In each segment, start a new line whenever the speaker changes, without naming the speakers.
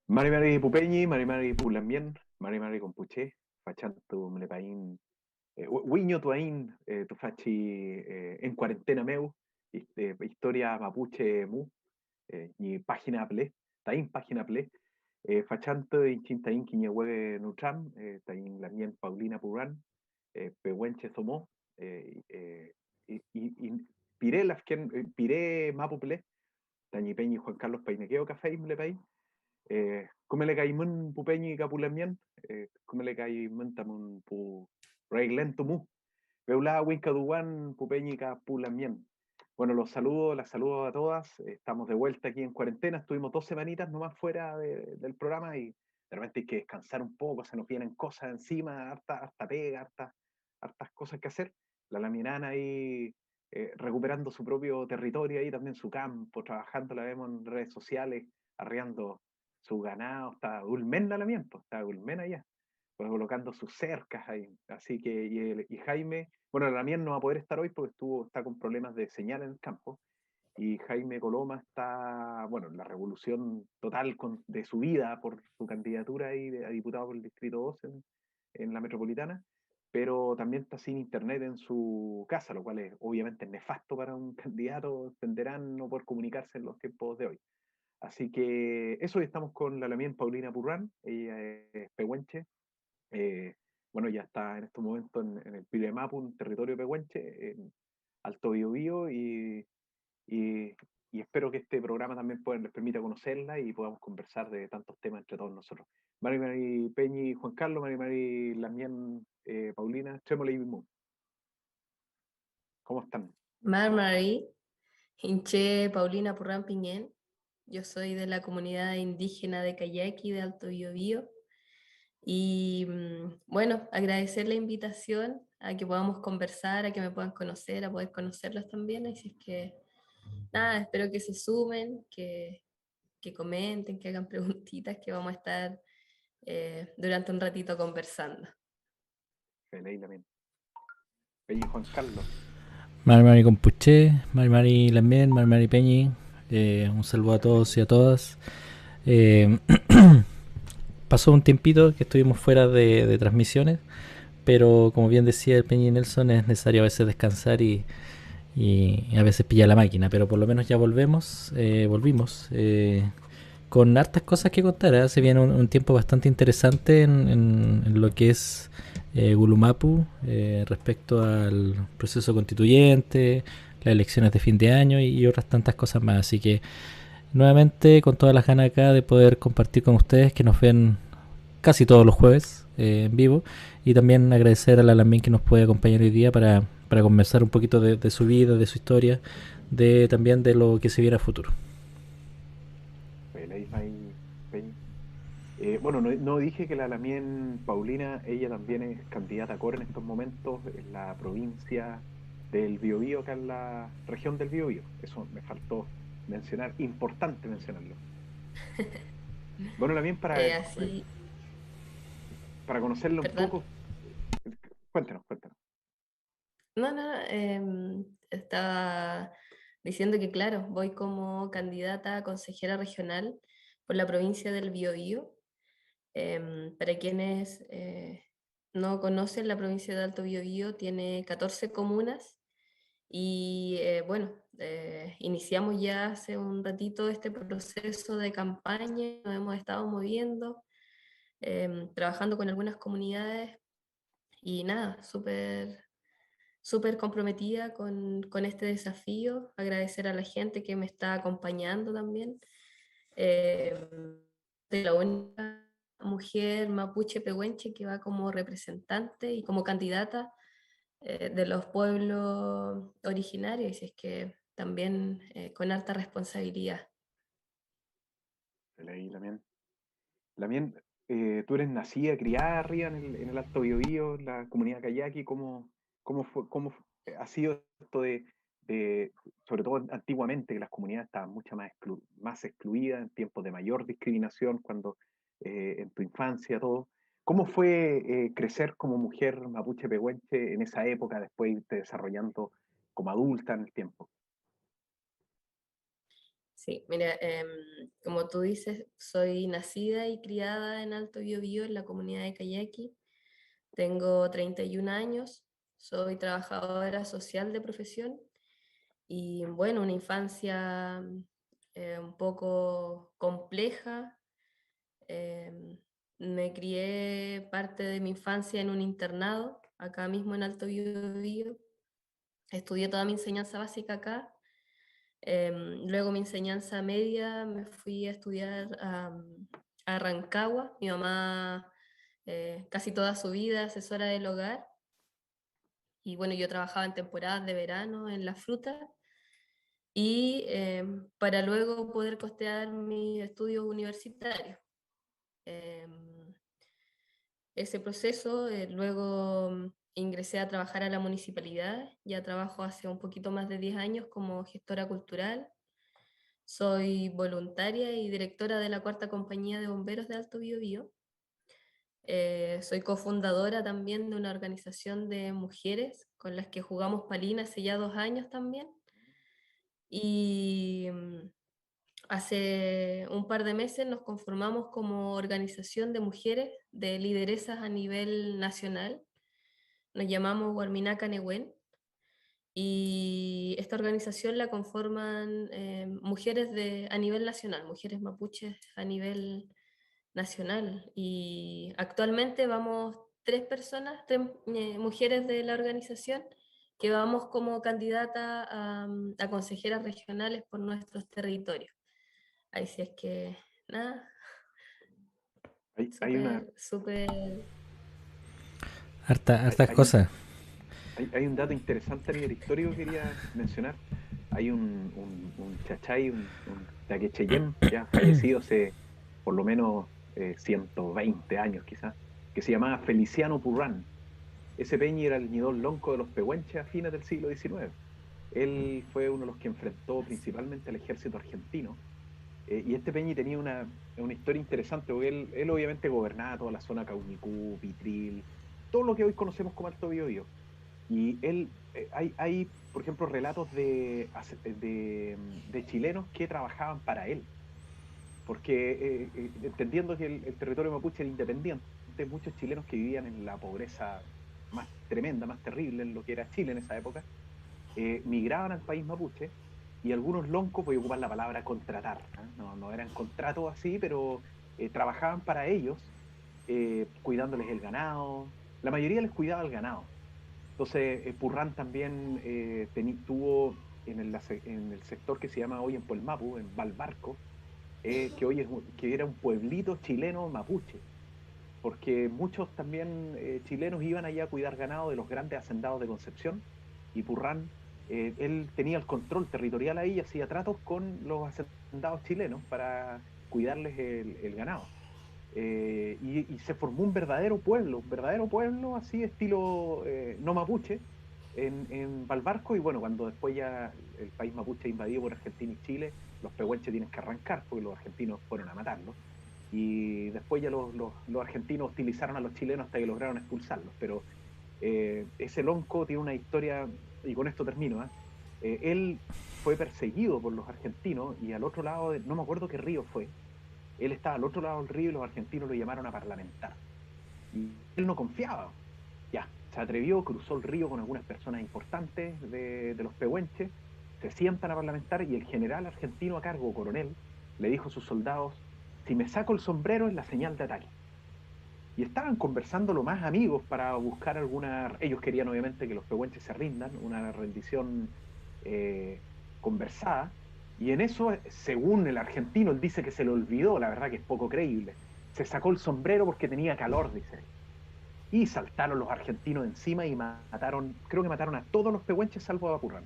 Mari Mari Pupeñi, Mari Mari Pulamien, Mari Mari Compuché, Fachantu Mlepaín, Wiño Tuaín, Tufachi en cuarentena meu, historia mapuche mu, ni página ple, Taín página ple, Fachanto y Chintaín Quiñehue Nutram, Taín Lamien Paulina Purán, Pehuenche Somó, y Piré Lafken, Piré Mapuple, Tañi Peñi Juan Carlos Painequeo Café Mlepaín. Kumele kai mun pupeñi kapulamian, kumele kai mun tamun pu reglen tumu, veula winka duwan pupeñi kapulamian. Bueno, las saludo a todas. Estamos de vuelta aquí en cuarentena. Estuvimos 2 semanitas nomás fuera del programa y de repente hay que descansar un poco, se nos vienen cosas encima, harta pega, hartas cosas que hacer. La laminana ahí recuperando su propio territorio ahí, también su campo, trabajando, la vemos en redes sociales, arriando su ganado, está Gulmen la miento, está Gulmen allá, pues colocando sus cercas ahí. Así que, y Jaime, bueno, la mía no va a poder estar hoy porque está con problemas de señal en el campo. Y Jaime Coloma está, bueno, en la revolución total de su vida por su candidatura ahí a diputado por el Distrito 2 en la metropolitana, pero también está sin internet en su casa, lo cual es obviamente nefasto para un candidato, entenderán no poder comunicarse en los tiempos de hoy. Así que eso, y estamos con la Lamien Paulina Purrán, ella es pehuenche, bueno, ya está en estos momentos en el Pilemapu, un territorio pehuenche, en Alto Biobío, y, y espero que este programa también les permita conocerla y podamos conversar de tantos temas entre todos nosotros. Mari Mari Peñi, Juan Carlos, Mari Mari Lamien, Paulina, Trémole y Bimú. ¿Cómo están?
Marmari, Hinché Paulina Purran Piñén. Yo soy de la comunidad indígena de Cayaqui de Alto Biobío. Y bueno, agradecer la invitación a que podamos conversar, a que me puedan conocer, a poder conocerlos también. Así es que nada, espero que se sumen, que comenten, que hagan preguntitas, que vamos a estar durante un ratito conversando.
Feley Lamien. Peñi Juan Carlos.
Mari Mari Compuché, Mari Mari Lamien, Mari Mari Peñi. Un saludo a todos y a todas. Eh, Pasó un tiempito que estuvimos fuera de transmisiones, pero como bien decía el Peñi Nelson, es necesario a veces descansar y a veces pillar la máquina, pero por lo menos ya volvimos. Con hartas cosas que contar. Se viene un tiempo bastante interesante en lo que es Gulumapu respecto al proceso constituyente, las elecciones de fin de año y otras tantas cosas más. Así que nuevamente con todas las ganas acá de poder compartir con ustedes que nos ven casi todos los jueves en vivo, y también agradecer a la Lamin que nos puede acompañar hoy día para conversar un poquito de su vida, de su historia, también de lo que se viene a futuro.
Feley Peñi. Bueno, no dije que la Lamien Paulina, ella también es candidata a Cor en estos momentos en la provincia del Biobío, acá en la región del Biobío. Eso me faltó mencionar, importante mencionarlo. Bueno, Lamien,
Así,
para conocerla un
perdón.
poco, cuéntanos.
No, no, no, estaba diciendo que, claro, voy como candidata a consejera regional por la provincia del Biobío. Para quienes no conocen, la provincia de Alto Biobío tiene 14 comunas y, bueno, iniciamos ya hace un ratito este proceso de campaña, nos hemos estado moviendo, trabajando con algunas comunidades y nada, súper comprometida con este desafío, agradecer a la gente que me está acompañando también. Eh, Soy la única mujer mapuche pehuenche que va como representante y como candidata de los pueblos originarios, y es que también con alta responsabilidad.
Leí Lamien, tú eres nacida, criada arriba en el Alto Biobío, en la comunidad Kayaki. ¿Ha sido esto de, sobre todo antiguamente, que las comunidades estaban mucho más excluidas, en tiempos de mayor discriminación, cuando en tu infancia, todo? ¿Cómo fue crecer como mujer mapuche pehuenche en esa época, después irte desarrollando como adulta en el tiempo?
Sí, mira, como tú dices, soy nacida y criada en Alto Biobío, en la comunidad de Cayaqui. Tengo 31 años, soy trabajadora social de profesión y bueno, una infancia un poco compleja. em, Me crié parte de mi infancia en un internado, acá mismo en Alto Biobío. Estudié toda mi enseñanza básica acá. Luego mi enseñanza media me fui a estudiar a Rancagua. Mi mamá casi toda su vida asesora del hogar. Y bueno, yo trabajaba en temporadas de verano en la fruta y para luego poder costear mis estudios universitarios. Em, Ese proceso, luego ingresé a trabajar a la municipalidad, ya trabajo hace un poquito más de 10 años como gestora cultural. Soy voluntaria y directora de la cuarta compañía de bomberos de Alto Biobío. Soy cofundadora también de una organización de mujeres con las que jugamos palina hace ya 2 años también. Y hace un par de meses nos conformamos como organización de mujeres de lideresas a nivel nacional. Nos llamamos Guarminaca Nehuen. Y esta organización la conforman mujeres a nivel nacional, mujeres mapuches a nivel nacional. Y actualmente vamos 3 personas, 3 mujeres de la organización, que vamos como candidata a consejeras regionales por nuestros territorios. Ahí sí es que, nada,
Hay una,
súper.
hay,
Hartas
hay un,
cosas.
hay un dato interesante a nivel histórico que quería mencionar. Hay un chachay, un taquecheyem, ya fallecido hace por lo menos 120 años quizás, que se llamaba Feliciano Purrán. Ese peñi era el ñidón lonco de los pehuenches a fines del siglo XIX. Él fue uno de los que enfrentó principalmente al ejército argentino. Y este Peñi tenía una historia interesante, porque él obviamente gobernaba toda la zona Cauñicú, Pitril, todo lo que hoy conocemos como Alto Biobío. Y él, por ejemplo, relatos de chilenos que trabajaban para él, porque entendiendo que el territorio mapuche era independiente, muchos chilenos que vivían en la pobreza más tremenda, más terrible en lo que era Chile en esa época, migraban al país mapuche y algunos loncos, voy a ocupar la palabra contratar, ¿eh? No eran contratos así, pero trabajaban para ellos, cuidándoles el ganado. La mayoría les cuidaba el ganado. Entonces, Purrán también tuvo en el sector que se llama hoy en Puelmapu, en Valbarco, que hoy que era un pueblito chileno mapuche, porque muchos también chilenos iban allá a cuidar ganado de los grandes hacendados de Concepción, y Purrán, él tenía el control territorial ahí y hacía tratos con los hacendados chilenos para cuidarles el ganado. Y se formó un verdadero pueblo así estilo no mapuche en Valbarco, y bueno, cuando después ya el país mapuche invadido por Argentina y Chile, los pehuenches tienen que arrancar porque los argentinos fueron a matarlos. Y después ya los argentinos hostilizaron a los chilenos hasta que lograron expulsarlos. Pero ese lonco tiene una historia, y con esto termino, ¿eh? Él fue perseguido por los argentinos y al otro lado, no me acuerdo qué río fue, él estaba al otro lado del río y los argentinos lo llamaron a parlamentar. Y él no confiaba. Ya, se atrevió, cruzó el río con algunas personas importantes de los pehuenches, se sientan a parlamentar y el general argentino a cargo, coronel, le dijo a sus soldados: si me saco el sombrero es la señal de ataque. Y estaban conversando lo más amigos para buscar alguna. Ellos querían obviamente que los pehuenches se rindan, una rendición eh, conversada. Y en eso, según el argentino, él dice que se le olvidó, la verdad que es poco creíble. Se sacó el sombrero porque tenía calor, dice él. Y saltaron los argentinos encima y mataron, creo que mataron a todos los pehuenches salvo a Bapurrán.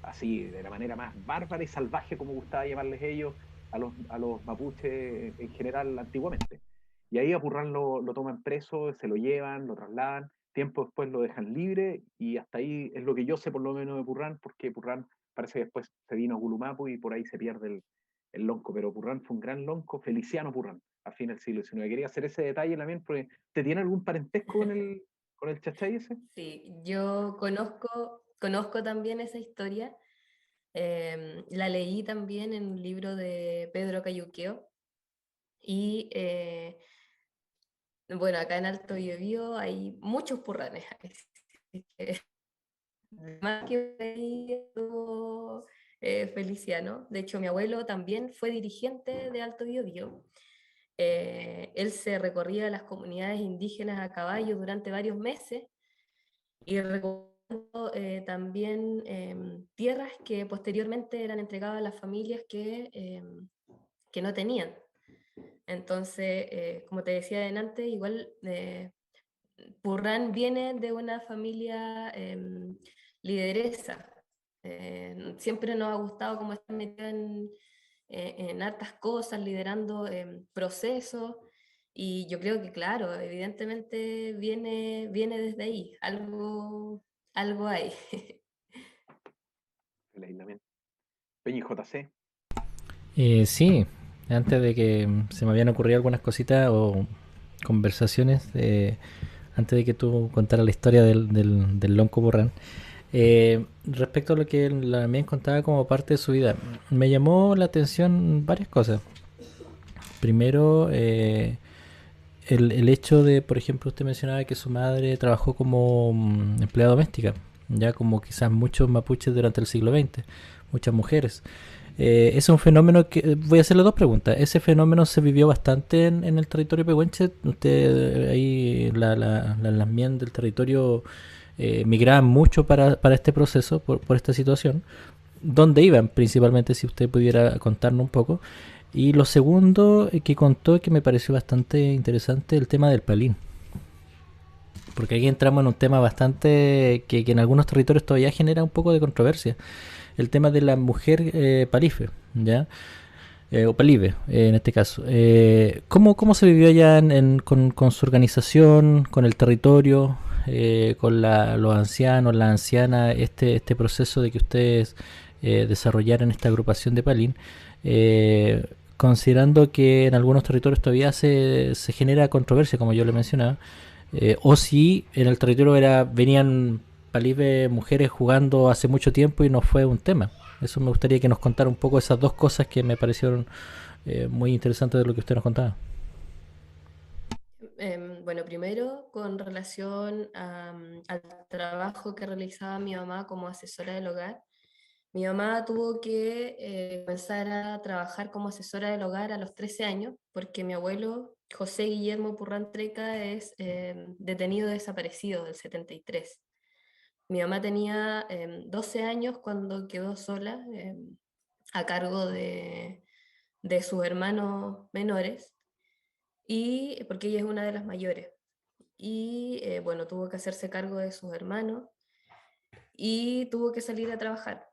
Así, de la manera más bárbara y salvaje, como gustaba llamarles ellos a los mapuches en general antiguamente. Y ahí a Purrán lo toman preso, se lo llevan, lo trasladan, tiempo después lo dejan libre, y hasta ahí es lo que yo sé por lo menos de Purrán, porque Purrán parece que después se vino a Gulumapu y por ahí se pierde el lonco, pero Purrán fue un gran lonco, Feliciano Purrán, a fin del siglo XIX. Quería hacer ese detalle también, porque ¿te tiene algún parentesco con el chachay ese?
Sí, yo conozco también esa historia. La leí también en un libro de Pedro Cayuqueo. Y bueno, acá en Alto Biobío hay muchos purranes. Así que, más que ahí estuvo Feliciano. De hecho, mi abuelo también fue dirigente de Alto Biobío. Él se recorría las comunidades indígenas a caballo durante varios meses y recorriendo también tierras que posteriormente eran entregadas a las familias que no tenían. Entonces, como te decía adelante, igual Purrán viene de una familia lideresa. Siempre nos ha gustado como estar metido en hartas cosas, liderando procesos. Y yo creo que, claro, evidentemente viene desde ahí. Algo hay.
El aislamiento. Peñi JC.
Sí, antes de que se me habían ocurrido algunas cositas o conversaciones, antes de que tú contaras la historia del Lonco Borrán, respecto a lo que la también contaba como parte de su vida, me llamó la atención varias cosas. Primero, el hecho de, por ejemplo, usted mencionaba que su madre trabajó como empleada doméstica, ya como quizás muchos mapuches durante el siglo XX, muchas mujeres. Es un fenómeno que, voy a hacerle dos preguntas. ¿Ese fenómeno se vivió bastante en el territorio pehuenche? Usted ahí, las mien del territorio migraban mucho para este proceso, por esta situación. ¿Dónde iban principalmente, si usted pudiera contarnos un poco? Y lo segundo que contó, que me pareció bastante interesante, el tema del palín. Porque aquí entramos en un tema bastante que en algunos territorios todavía genera un poco de controversia. El tema de la mujer palife, ¿ya? O palive, en este caso. ¿Cómo se vivió allá con su organización, con el territorio, con los ancianos, la anciana, este proceso de que ustedes desarrollaran esta agrupación de palín? Considerando que en algunos territorios todavía se genera controversia, como yo le mencionaba, o si en el territorio venían palive mujeres jugando hace mucho tiempo y no fue un tema. Eso me gustaría que nos contara un poco esas dos cosas que me parecieron muy interesantes de lo que usted nos contaba.
Bueno, primero con relación al trabajo que realizaba mi mamá como asesora del hogar. Mi mamá tuvo que comenzar a trabajar como asesora del hogar a los 13 años, porque mi abuelo, José Guillermo Purrán Treca, es detenido desaparecido del 73. Mi mamá tenía 12 años cuando quedó sola a cargo de sus hermanos menores, y porque ella es una de las mayores. Y bueno, tuvo que hacerse cargo de sus hermanos y tuvo que salir a trabajar.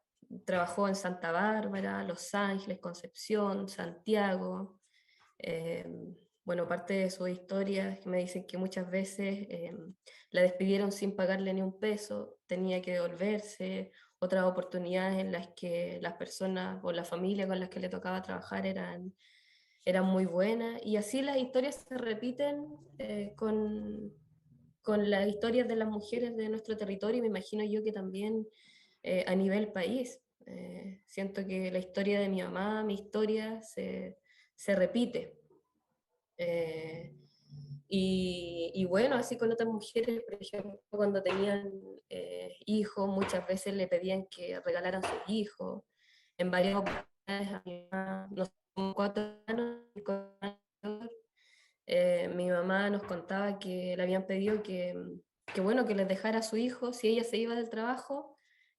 Trabajó en Santa Bárbara, Los Ángeles, Concepción, Santiago. Eh, bueno, parte de su historia es que me dicen que muchas veces la despidieron sin pagarle ni un peso, tenía que devolverse. Otras oportunidades en las que las personas o la familia con las que le tocaba trabajar eran muy buenas. Y así las historias se repiten con las historias de las mujeres de nuestro territorio, y me imagino yo que también a nivel país. Siento que la historia de mi mamá, mi historia, se repite. Eh, y bueno, así con otras mujeres, por ejemplo, cuando tenían hijos, muchas veces le pedían que regalaran sus hijos. En varias oportunidades, a mi mamá, nos somos 4 años, mi mamá nos contaba que le habían pedido que bueno, que les dejara a su hijo, si ella se iba del trabajo,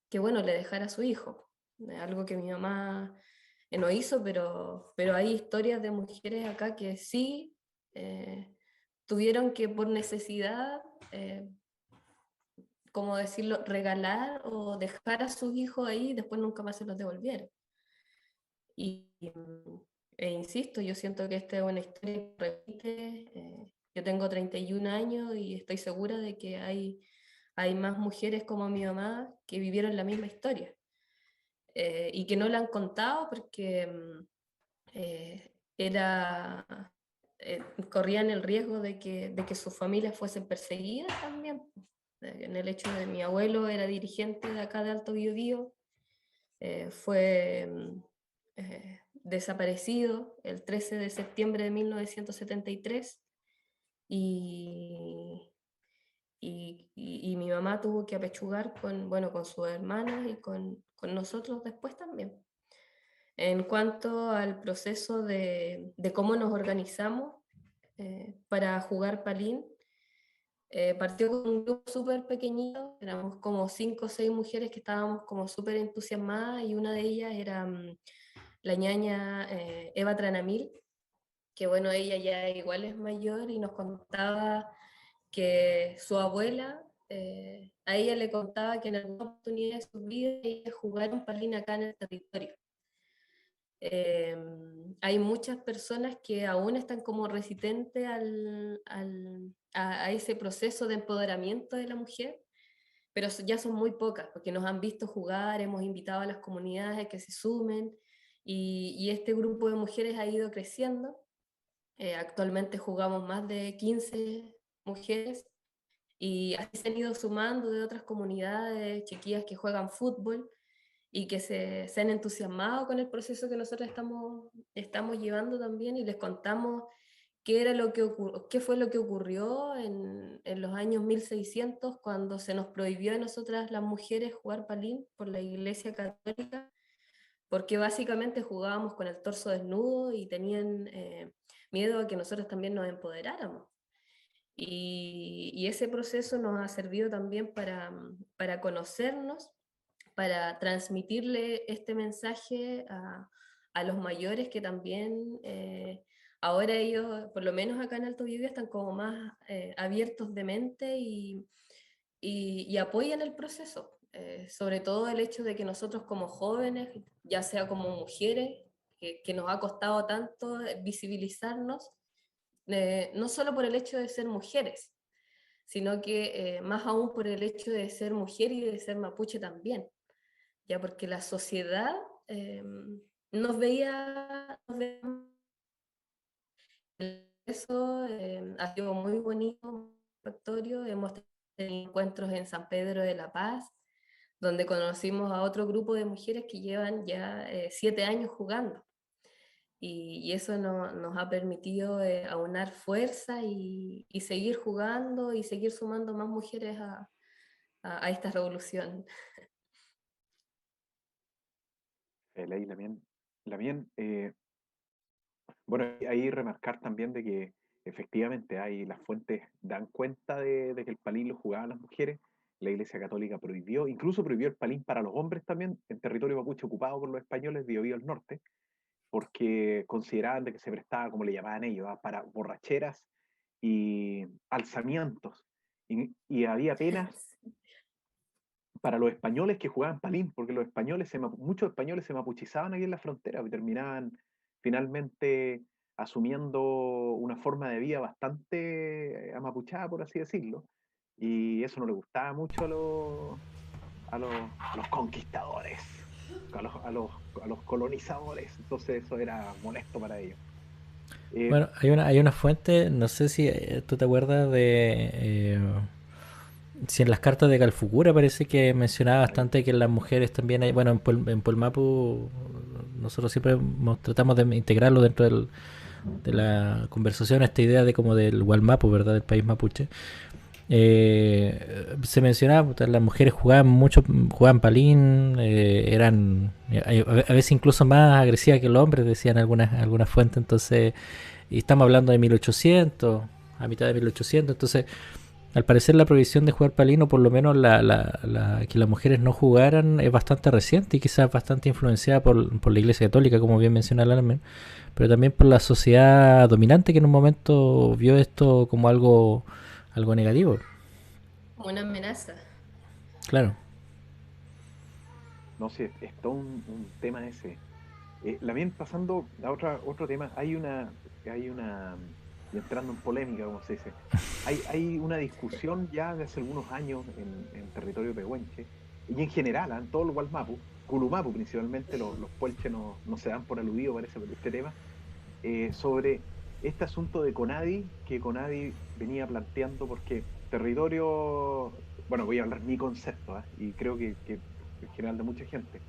que bueno, le dejara a su hijo. Algo que mi mamá no hizo, pero hay historias de mujeres acá que sí tuvieron que por necesidad, como decirlo, regalar o dejar a sus hijos ahí y después nunca más se los devolvieron. Y, insisto, yo siento que esta es una historia que repite. Yo tengo 31 años y estoy segura de que hay más mujeres como mi mamá que vivieron la misma historia y que no la han contado porque era, corrían el riesgo de que sus familias fuesen perseguidas también. En el hecho de mi abuelo era dirigente de acá de Alto Biobío, fue desaparecido el 13 de septiembre de 1973 y mi mamá tuvo que apechugar con sus hermanos y con nosotros después también. En cuanto al proceso de cómo nos organizamos para jugar palín, partió con un grupo súper pequeñito, éramos como 5 o 6 mujeres que estábamos como súper entusiasmadas y una de ellas era la ñaña Eva Tranamil, que bueno, ella ya igual es mayor y nos contaba que su abuela, a ella le contaba que en alguna oportunidad de su vida ella jugaron palín acá en el territorio. Hay muchas personas que aún están como resistentes a ese proceso de empoderamiento de la mujer, pero ya son muy pocas, porque nos han visto jugar, hemos invitado a las comunidades a que se sumen, y este grupo de mujeres ha ido creciendo. Actualmente jugamos más de 15 mujeres, y así se han ido sumando de otras comunidades, chiquillas que juegan fútbol, y que se han entusiasmado con el proceso que nosotros estamos llevando también, y les contamos qué fue lo que ocurrió en los años 1600, cuando se nos prohibió a nosotras las mujeres jugar palín por la Iglesia Católica, porque básicamente jugábamos con el torso desnudo y tenían miedo a que nosotros también nos empoderáramos. Y ese proceso nos ha servido también para conocernos, para transmitirle este mensaje a los mayores, que también ahora ellos, por lo menos acá en Alto Biobío, están como más abiertos de mente y apoyan el proceso. Sobre todo el hecho de que nosotros como jóvenes, ya sea como mujeres, que nos ha costado tanto visibilizarnos, no solo por el hecho de ser mujeres, sino que más aún por el hecho de ser mujer y de ser mapuche también, ya porque la sociedad nos veía, eso ha sido muy bonito, satisfactorio. Hemos tenido encuentros en San Pedro de la Paz, donde conocimos a otro grupo de mujeres que llevan ya 7 años jugando. Y eso nos ha permitido aunar fuerza y seguir jugando y seguir sumando más mujeres a esta revolución.
Ley, Lamien, bueno, ahí remarcar también de que efectivamente hay las fuentes dan cuenta de que el palín lo jugaban las mujeres. La Iglesia Católica incluso prohibió el palín para los hombres también en territorio mapuche ocupado por los españoles de Biobío al norte, porque consideraban de que se prestaba, como le llamaban ellos, para borracheras y alzamientos. Y había penas para los españoles que jugaban palín, porque muchos españoles se mapuchizaban aquí en la frontera y terminaban finalmente asumiendo una forma de vida bastante amapuchada, por así decirlo, y eso no le gustaba mucho a los conquistadores, a los colonizadores, entonces eso era molesto para ellos.
Bueno, hay una fuente, no sé si tú te acuerdas de... si en las cartas de Calfucura parece que mencionaba bastante que las mujeres también hay, bueno, en Puelmapu nosotros siempre tratamos de integrarlo dentro de la conversación, esta idea de como del Gualmapu, ¿verdad? Del país mapuche. Se mencionaba, las mujeres jugaban palín, eran a veces incluso más agresivas que los hombres, decían algunas fuentes, entonces, y estamos hablando de 1800, a mitad de 1800, entonces al parecer la prohibición de jugar palín, o por lo menos que las mujeres no jugaran, es bastante reciente y quizás bastante influenciada por la Iglesia Católica, como bien menciona Alarmen, pero también por la sociedad dominante que en un momento vio esto como algo negativo.
Una amenaza.
Claro.
No sé, es todo un tema ese. También pasando a otro tema, y entrando en polémica, como se dice, hay una discusión ya de hace algunos años en territorio pehuenche, y en general, en todo el Gualmapu, Culumapu principalmente, los puelches no se dan por aludido, parece, por este tema, sobre este asunto de Conadi, que Conadi venía planteando, porque territorio, bueno, voy a hablar mi concepto, y creo que en general de mucha gente,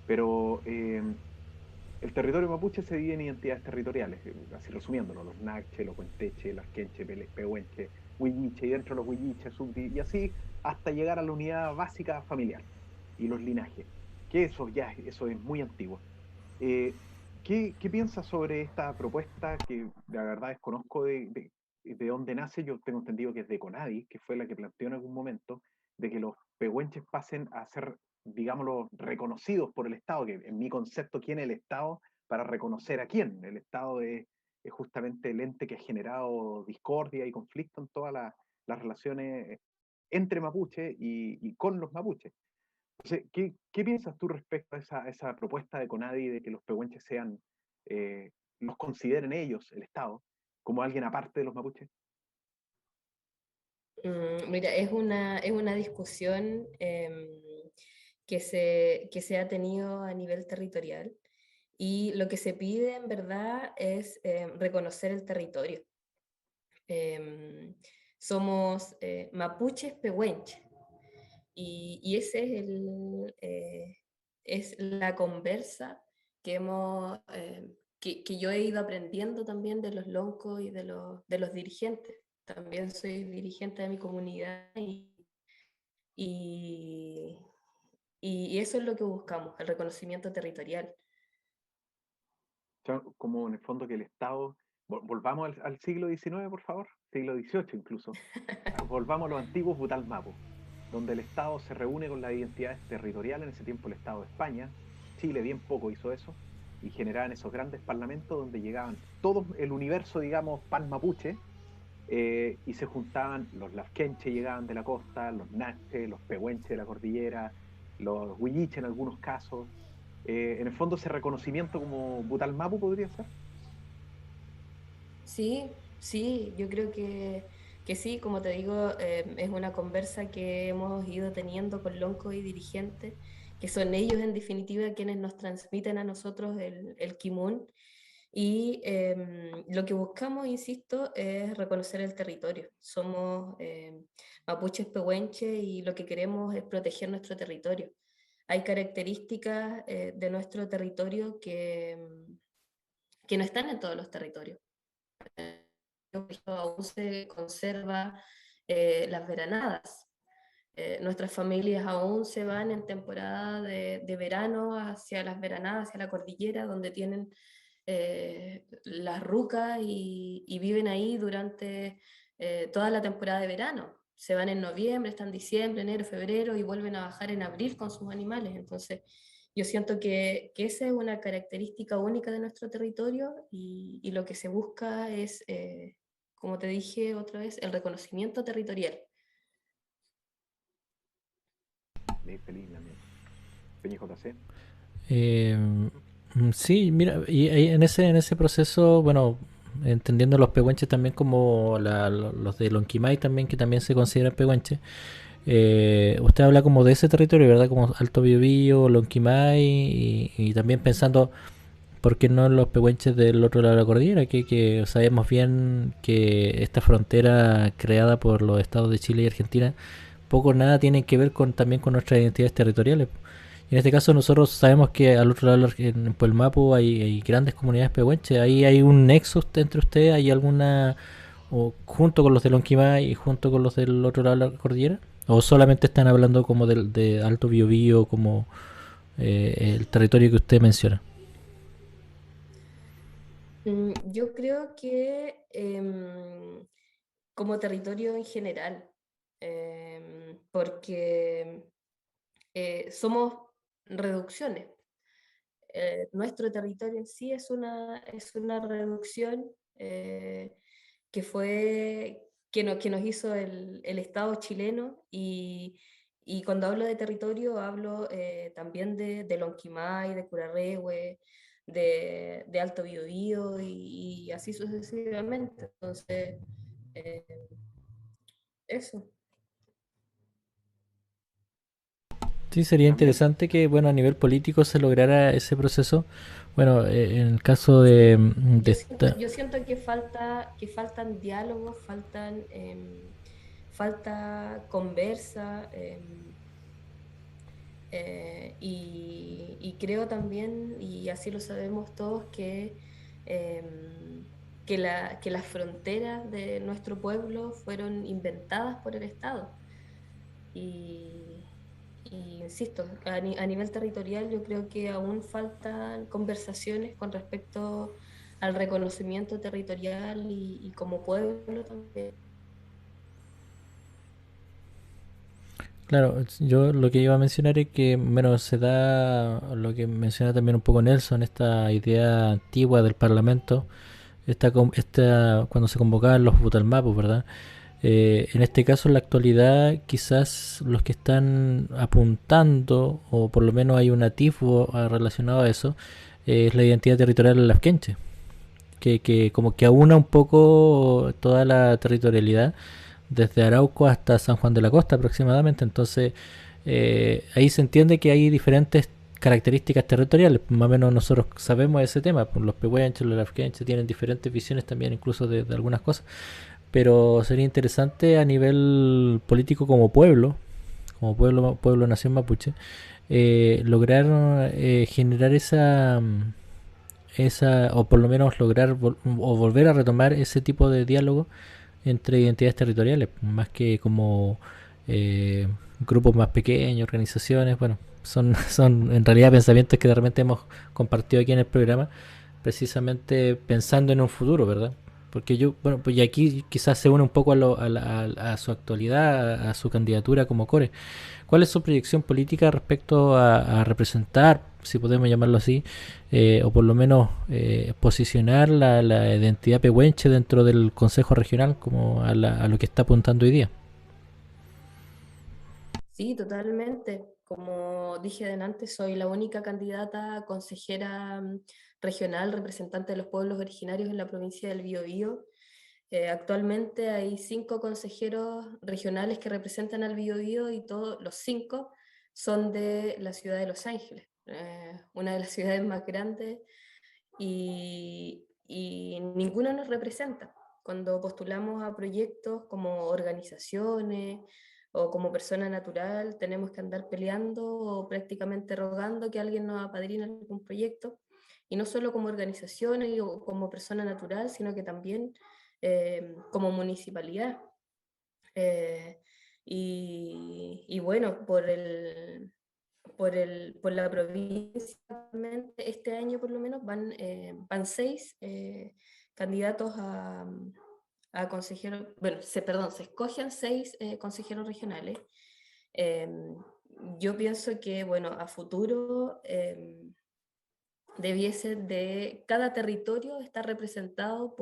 pero el territorio mapuche se divide en identidades territoriales, así resumiéndolo, los Nache, los Huenteche, las Quenche, Pehuenche, Huilliche, y dentro de los Huilliche, y así hasta llegar a la unidad básica familiar y los linajes, que eso es muy antiguo. Eh, ¿qué piensas sobre esta propuesta que la verdad desconozco de dónde nace? Yo tengo entendido que es de Conadi, que fue la que planteó en algún momento, de que los pehuenches pasen a ser, digámoslo, reconocidos por el Estado, que en mi concepto, ¿quién es el Estado para reconocer a quién? El Estado es justamente el ente que ha generado discordia y conflicto en todas las relaciones entre mapuches y con los mapuches. Entonces, ¿qué piensas tú respecto a esa propuesta de Conadi de que los pehuenches sean, eh, los consideren ellos, el Estado, como alguien aparte de los mapuches?
Mira, es una discusión que se ha tenido a nivel territorial y lo que se pide en verdad es reconocer el territorio. Em, Somos mapuches pehuenches y ese es la conversa que que yo he ido aprendiendo también de los loncos y de los dirigentes. También soy dirigente de mi comunidad y, y eso es lo que buscamos, el reconocimiento territorial.
O sea, como en el fondo que el Estado, volvamos al siglo XIX, por favor, siglo XVIII incluso, volvamos a los antiguos Butalmapos, donde el Estado se reúne con las identidades territoriales, en ese tiempo el Estado de España, Chile bien poco hizo eso, y generaban esos grandes parlamentos donde llegaban todo el universo, digamos, pan mapuche, y se juntaban, los Lafkenche llegaban de la costa, los Nache, los Pehuenche de la cordillera, los Huilliche en algunos casos. En el fondo ese reconocimiento como Butalmapu podría ser.
Sí, sí, yo creo que sí, como te digo, es una conversa que hemos ido teniendo con loncos y dirigentes, que son ellos en definitiva quienes nos transmiten a nosotros el Kimun. Y lo que buscamos, insisto, es reconocer el territorio. Somos mapuches pehuenches y lo que queremos es proteger nuestro territorio. Hay características de nuestro territorio que no están en todos los territorios. Aún se conserva las veranadas. Nuestras familias aún se van en temporada de verano hacia las veranadas, hacia la cordillera, donde tienen las rucas y viven ahí durante toda la temporada de verano. Se van en noviembre, están en diciembre, enero, febrero y vuelven a bajar en abril con sus animales. Entonces, yo siento que esa es una característica única de nuestro territorio y lo que se busca es, como te dije otra vez, el reconocimiento territorial.
Feliz también. Peña JC.
Eh, sí, mira, y ahí en ese proceso, bueno, entendiendo los pehuenches también como los de Lonquimay también, que también se consideran pehuenches, usted habla como de ese territorio, ¿verdad? Como Alto Biobío, Lonquimay, y también pensando, ¿por qué no los pehuenches del otro lado de la cordillera? Que sabemos bien que esta frontera creada por los estados de Chile y Argentina, poco o nada tiene que ver también con nuestras identidades territoriales. En este caso nosotros sabemos que al otro lado en Puelmapu hay grandes comunidades pehuenches. Ahí hay un nexo entre ustedes, hay alguna, o junto con los de Lonquimay y junto con los del otro lado de la cordillera, o solamente están hablando como de Alto Biobío, como el territorio que usted menciona.
Yo creo que como territorio en general, porque somos reducciones. Nuestro territorio en sí es una reducción que nos hizo el Estado chileno y cuando hablo de territorio hablo también de Lonquimay, de Curarrehue, de Alto Biobío y así sucesivamente. Entonces, eh, eso.
Sí, sería
También,
interesante que, bueno, a nivel político se lograra ese proceso. Bueno, en el caso de esta...
Yo siento que faltan diálogos, falta conversa, y y creo también, y así lo sabemos todos, em, que las fronteras de nuestro pueblo fueron inventadas por el Estado. Y, y insisto, a nivel territorial yo creo que aún faltan conversaciones con respecto al reconocimiento territorial y como pueblo también.
Claro, yo lo que iba a mencionar es que, bueno, se da lo que menciona también un poco Nelson, esta idea antigua del Parlamento, cuando se convocaban los Butalmapos, ¿verdad? En este caso, en la actualidad, quizás los que están apuntando, o por lo menos hay un atisbo relacionado a eso, es la identidad territorial de las Quenches, que como que aúna un poco toda la territorialidad desde Arauco hasta San Juan de la Costa aproximadamente. Entonces, ahí se entiende que hay diferentes características territoriales. Más o menos nosotros sabemos ese tema. Los pehuenches, los lafkenches tienen diferentes visiones también, incluso de algunas cosas. Pero sería interesante a nivel político como pueblo nación mapuche, lograr generar esa, o por lo menos lograr o volver a retomar ese tipo de diálogo entre identidades territoriales, más que como eh, grupos más pequeños, organizaciones. Bueno, son en realidad pensamientos que de repente hemos compartido aquí en el programa, precisamente pensando en un futuro, ¿verdad? Porque yo, bueno, pues y aquí quizás se une un poco a su actualidad, a su candidatura como core. ¿Cuál es su proyección política respecto a representar, si podemos llamarlo así, o por lo menos posicionar la identidad pehuenche dentro del Consejo Regional como a lo que está apuntando hoy día?
Sí, totalmente. Como dije delante, soy la única candidata a consejera regional representante de los pueblos originarios en la provincia del Biobío. Actualmente hay 5 consejeros regionales que representan al Biobío y todos los 5 son de la ciudad de Los Ángeles, una de las ciudades más grandes, y ninguno nos representa. Cuando postulamos a proyectos como organizaciones o como persona natural, tenemos que andar peleando o prácticamente rogando que alguien nos apadrine algún proyecto, y no solo como organizaciones o como persona natural, sino que también como municipalidad. Eh, y bueno, por la provincia, este año por lo menos van 6 candidatos a consejeros, bueno, perdón, se escogen 6 consejeros regionales. Eh, yo pienso que, bueno, a futuro debiese de cada territorio estar representado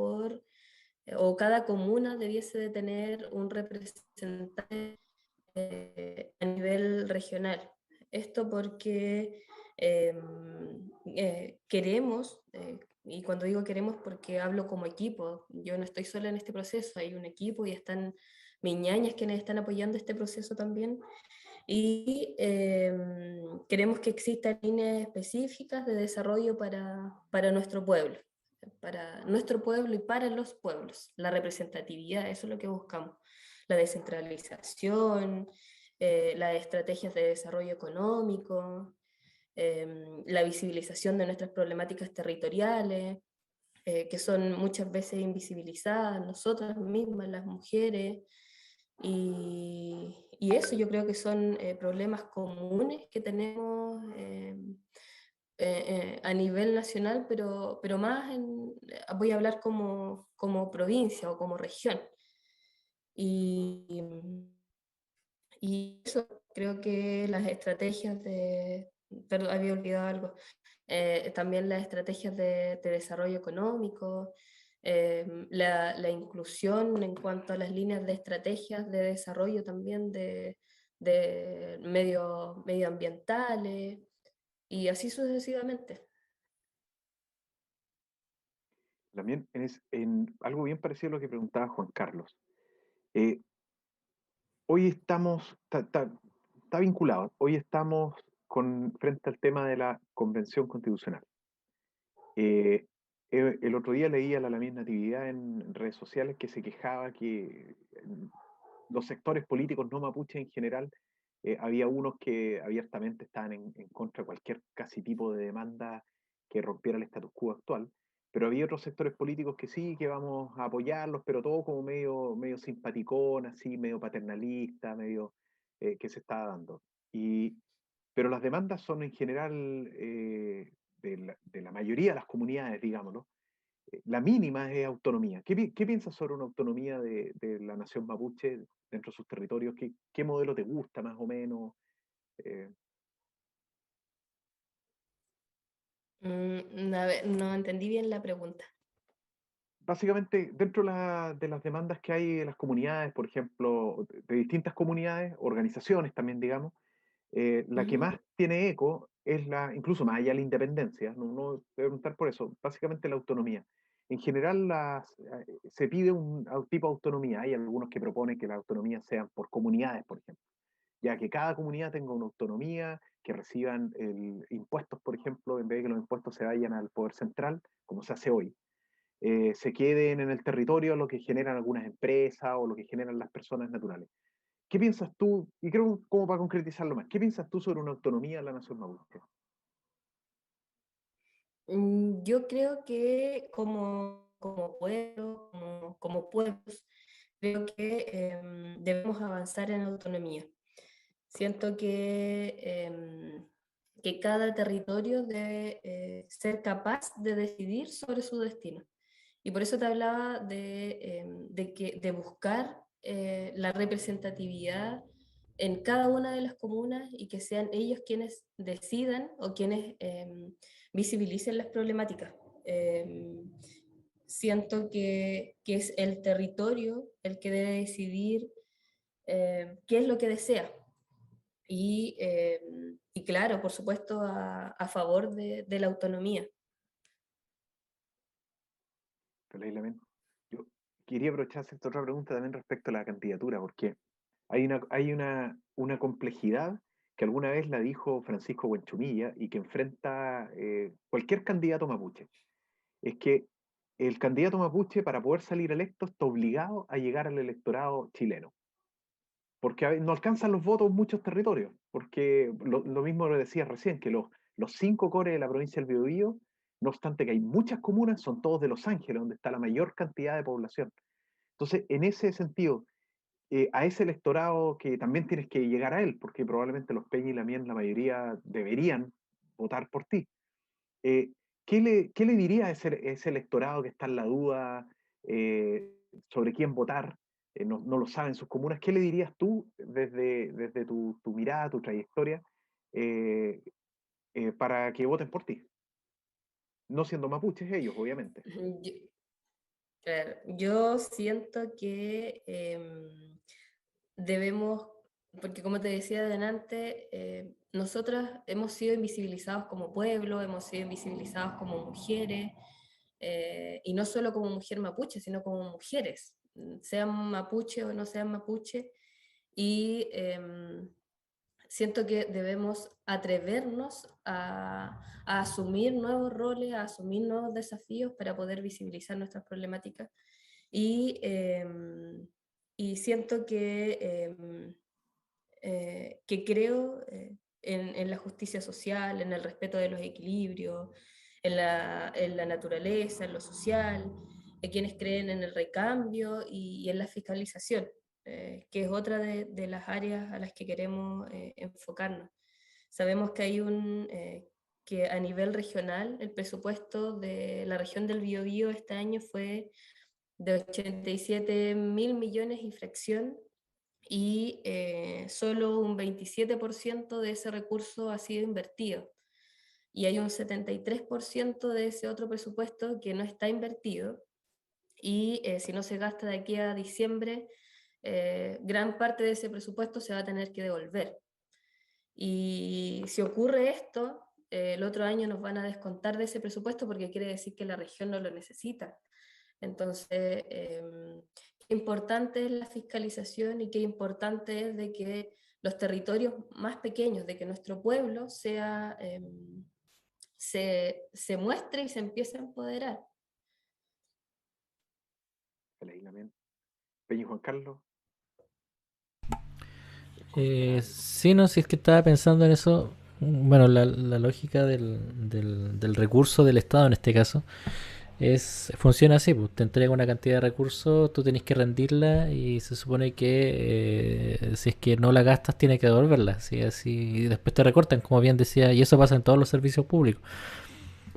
o cada comuna debiese de tener un representante a nivel regional. Esto porque queremos, y cuando digo queremos porque hablo como equipo, yo no estoy sola en este proceso, hay un equipo y están mis ñañas quienes están apoyando este proceso también, y queremos que existan líneas específicas de desarrollo para nuestro pueblo y para los pueblos. La representatividad, eso es lo que buscamos. La descentralización, las estrategias de desarrollo económico, la visibilización de nuestras problemáticas territoriales, que son muchas veces invisibilizadas nosotras mismas, las mujeres, y eso yo creo que son problemas comunes que tenemos a nivel nacional, pero más voy a hablar como provincia o como región. Y, y eso, creo que las estrategias perdón, había olvidado algo, también las estrategias de desarrollo económico, la inclusión en cuanto a las líneas de estrategias de desarrollo también de medioambientales, y así sucesivamente.
También es en algo bien parecido a lo que preguntaba Juan Carlos. Eh, Hoy estamos, está vinculado, hoy estamos frente al tema de la Convención Constitucional. Eh, el otro día leía a la Lamin Natividad en redes sociales que se quejaba que los sectores políticos no mapuches en general Había unos que abiertamente estaban en contra de cualquier casi tipo de demanda que rompiera el status quo actual, pero había otros sectores políticos que sí, que vamos a apoyarlos, pero todo como medio simpaticón, así, medio paternalista, medio que se estaba dando. Pero las demandas son en general de la mayoría de las comunidades, digámoslo. La mínima es autonomía. ¿Qué piensas sobre una autonomía de la nación mapuche dentro de sus territorios? ¿Qué modelo te gusta más o menos? Eh,
A ver, no entendí bien la pregunta.
Básicamente, dentro de las demandas que hay en las comunidades, por ejemplo, de distintas comunidades, organizaciones también, digamos, la que
Ujú.
más tiene eco es incluso más allá de la independencia, no debe preguntar por eso, básicamente la autonomía. En general se pide un tipo de autonomía, hay algunos que proponen que la autonomía sean por comunidades, por ejemplo, ya que cada comunidad tenga una autonomía, que reciban impuestos, por ejemplo, en vez de que los impuestos se vayan al poder central, como se hace hoy, se queden en el territorio lo que generan algunas empresas o lo que generan las personas naturales. ¿Qué piensas tú? Y creo, como para concretizarlo más, ¿qué piensas tú sobre una autonomía de la nación mapuche?
Yo creo que como pueblo, como pueblos, creo que debemos avanzar en autonomía. Siento que cada territorio debe ser capaz de decidir sobre su destino. Y por eso te hablaba de buscar la representatividad en cada una de las comunas y que sean ellos quienes decidan o quienes visibilicen las problemáticas. Siento que es el territorio el que debe decidir qué es lo que desea. Y claro, por supuesto, a favor de la autonomía.
Leila, yo quería aprovechar esta otra pregunta también respecto a la candidatura, porque hay una complejidad que alguna vez la dijo Francisco Buenchumilla y que enfrenta cualquier candidato mapuche. Es que el candidato mapuche, para poder salir electo, está obligado a llegar al electorado chileno, porque no alcanzan los votos en muchos territorios, porque lo mismo lo decías recién, que los 5 cores de la provincia del Biobío, no obstante que hay muchas comunas, son todos de Los Ángeles, donde está la mayor cantidad de población. Entonces, en ese sentido, a ese electorado que también tienes que llegar a él, porque probablemente los Peña y la Mien, la mayoría deberían votar por ti. Eh, ¿qué le diría a ese electorado que está en la duda eh, sobre quién votar? No lo saben sus comunas. ¿Qué le dirías tú desde tu mirada, tu trayectoria, eh, para que voten por ti? No siendo mapuches ellos, obviamente.
Yo, claro, yo siento que debemos, porque como te decía adelante, nosotras hemos sido invisibilizados como pueblo, hemos sido invisibilizados como mujeres, y no solo como mujer mapuche, sino como mujeres, sean mapuche o no sean mapuche, y siento que debemos atrevernos a asumir nuevos roles, a asumir nuevos desafíos para poder visibilizar nuestras problemáticas. Y, y siento que creo en la justicia social, en el respeto de los equilibrios, en la naturaleza, en lo social, de quienes creen en el recambio y en la fiscalización, que es otra de las áreas a las que queremos enfocarnos. Sabemos que que a nivel regional el presupuesto de la región del Biobío este año fue de 87.000 millones y fracción, y solo un 27% de ese recurso ha sido invertido. Y hay un 73% de ese otro presupuesto que no está invertido, y si no se gasta de aquí a diciembre, gran parte de ese presupuesto se va a tener que devolver. Y si ocurre esto, el otro año nos van a descontar de ese presupuesto porque quiere decir que la región no lo necesita. Entonces, qué importante es la fiscalización y qué importante es de que los territorios más pequeños, de que nuestro pueblo se muestre y se empiece a empoderar.
Leila, Peña y Juan Carlos.
Sí, no, si es que estaba pensando en eso. Bueno, la lógica del recurso del Estado en este caso funciona así, pues te entrega una cantidad de recursos, tú tenés que rendirla y se supone que si es que no la gastas tienes que devolverla, ¿sí? Así, y después te recortan, como bien decía, y eso pasa en todos los servicios públicos.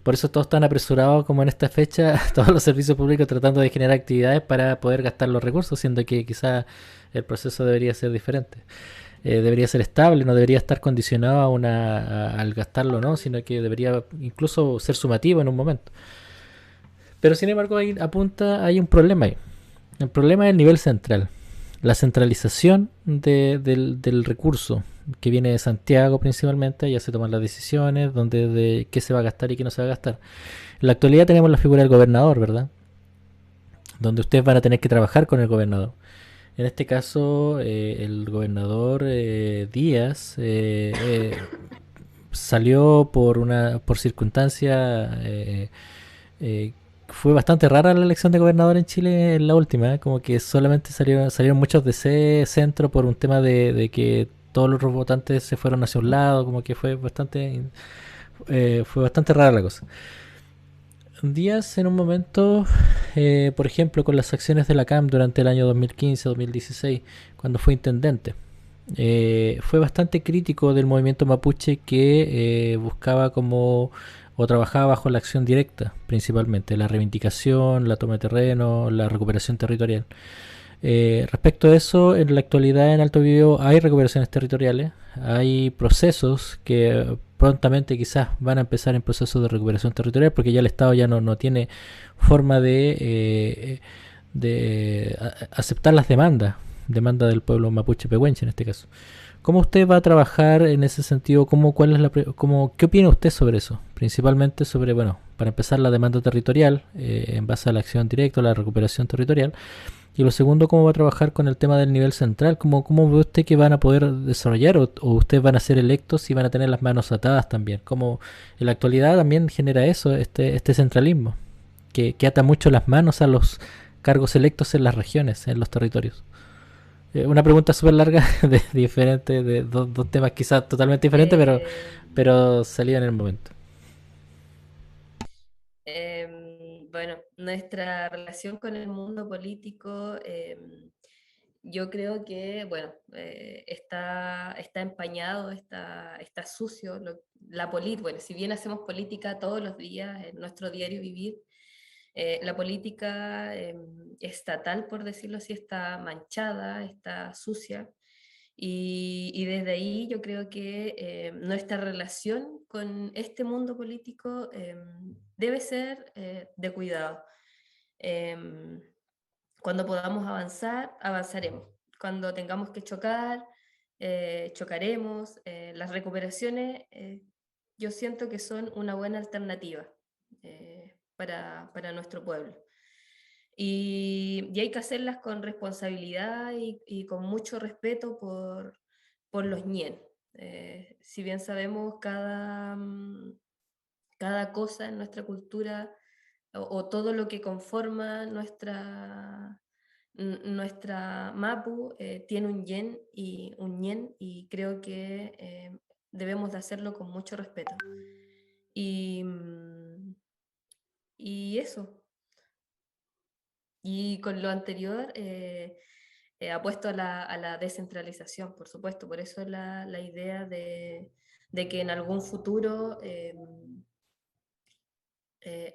Por eso todos están apresurados como en esta fecha, todos los servicios públicos tratando de generar actividades para poder gastar los recursos, siendo que quizás el proceso debería ser diferente. Debería ser estable, no debería estar condicionado al gastarlo, ¿no? Sino que debería incluso ser sumativo en un momento. Pero sin embargo, hay un problema ahí. El problema es el nivel central. La centralización del recurso que viene de Santiago principalmente, ya se toman las decisiones de qué se va a gastar y qué no se va a gastar. En la actualidad tenemos la figura del gobernador, ¿verdad? Donde ustedes van a tener que trabajar con el gobernador. En este caso, el gobernador Díaz salió por circunstancia fue bastante rara la elección de gobernador en Chile en la última, como que solamente salieron muchos de ese centro por un tema de que todos los otros votantes se fueron hacia un lado, como que fue bastante rara la cosa. Díaz en un momento, por ejemplo, con las acciones de la CAM durante el año 2015-2016, cuando fue intendente, fue bastante crítico del movimiento mapuche que buscaba como o trabajaba bajo la acción directa, principalmente la reivindicación, la toma de terreno, la recuperación territorial. Respecto a eso, en la actualidad en Alto Biobío hay recuperaciones territoriales, hay procesos que prontamente quizás van a empezar en procesos de recuperación territorial porque ya el Estado ya no tiene forma de aceptar las demandas del pueblo mapuche pehuenche en este caso. ¿Cómo usted va a trabajar en ese sentido? ¿Qué opina usted sobre eso? Principalmente sobre, bueno, para empezar la demanda territorial en base a la acción directa, la recuperación territorial. Y lo segundo, ¿cómo va a trabajar con el tema del nivel central? ¿Cómo ve usted que van a poder desarrollar o ustedes van a ser electos y van a tener las manos atadas también? ¿Cómo en la actualidad también genera eso, este centralismo, que ata mucho las manos a los cargos electos en las regiones, en los territorios? Una pregunta súper larga, de dos temas quizás totalmente diferentes,
Em,
pero salía en el momento.
bueno, nuestra relación con el mundo político, yo creo que, bueno, está empañado, está sucio. La política, bueno, si bien hacemos política todos los días en nuestro diario vivir, la política estatal, por decirlo así, está manchada, está sucia. Y desde ahí yo creo que nuestra relación con este mundo político debe ser de cuidado. Em, Cuando podamos avanzar, avanzaremos. Cuando tengamos que chocar, chocaremos. Las recuperaciones yo siento que son una buena alternativa para nuestro pueblo. Y hay que hacerlas con responsabilidad y con mucho respeto por los ñen. Si bien sabemos cada cosa en nuestra cultura o todo lo que conforma nuestra Mapu tiene un ñen y creo que debemos de hacerlo con mucho respeto. Y, y eso. Y con lo anterior, apuesto a la descentralización, por supuesto. Por eso la idea de que en algún futuro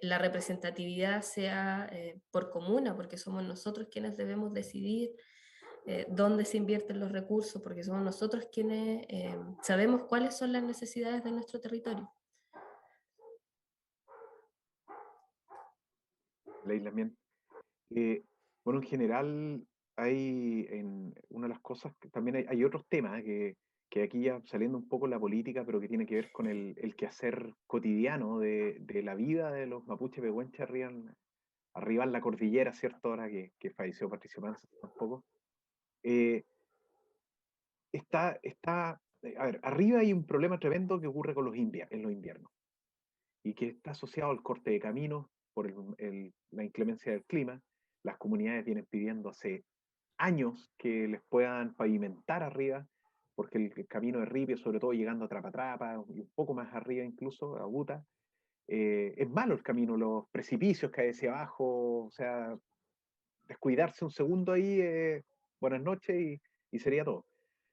la representatividad sea por comuna, porque somos nosotros quienes debemos decidir dónde se invierten los recursos, porque somos nosotros quienes sabemos cuáles son las necesidades de nuestro territorio.
Leila, bien. Bueno, en general, una de las cosas que también hay otros temas que aquí ya saliendo un poco la política, pero que tiene que ver con el quehacer cotidiano de la vida de los mapuches pehuenches arriba en la cordillera, ¿cierto? Ahora que falleció Patricio Manso tampoco. Eh, a ver, arriba hay un problema tremendo que ocurre con en los inviernos y que está asociado al corte de caminos por la inclemencia del clima. Las comunidades vienen pidiendo hace años que les puedan pavimentar arriba, porque el camino de Ripio, sobre todo llegando a Trapa y un poco más arriba incluso, a Buta, es malo el camino, los precipicios que hay hacia abajo, o sea, descuidarse un segundo ahí, buenas noches y sería todo.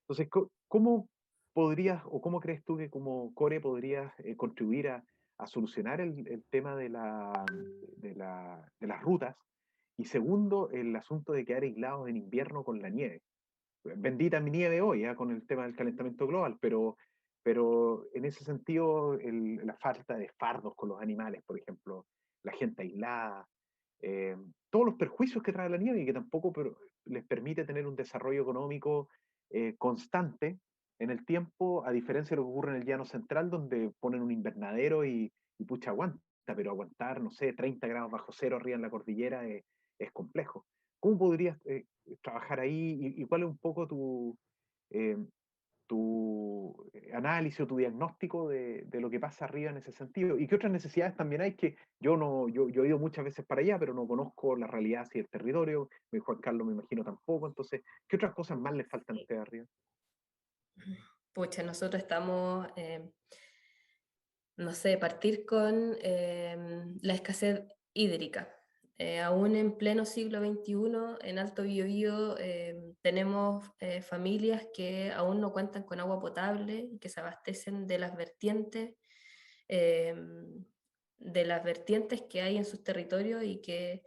Entonces, ¿cómo podrías o cómo crees tú que como Core podrías contribuir a solucionar el tema de las rutas? Y segundo, el asunto de quedar aislados en invierno con la nieve. Bendita mi nieve hoy, con el tema del calentamiento global, pero en ese sentido, la falta de fardos con los animales, por ejemplo, la gente aislada, todos los perjuicios que trae la nieve y que tampoco les permite tener un desarrollo económico constante en el tiempo, a diferencia de lo que ocurre en el llano central, donde ponen un invernadero y pucha, aguanta, pero aguantar, no sé, 30 grados bajo cero arriba en la cordillera es complejo. ¿Cómo podrías trabajar ahí y cuál es un poco eh, tu análisis o tu diagnóstico de lo que pasa arriba en ese sentido? ¿Y qué otras necesidades también hay que yo he ido muchas veces para allá, pero no conozco la realidad así del territorio? Juan Carlos me imagino tampoco. Entonces, ¿qué otras cosas más les faltan a ustedes arriba?
Pucha, nosotros estamos, no sé, partir con la escasez hídrica. Aún en pleno siglo XXI, en Alto Biobío, tenemos familias que aún no cuentan con agua potable, que se abastecen de las vertientes que hay en sus territorios y que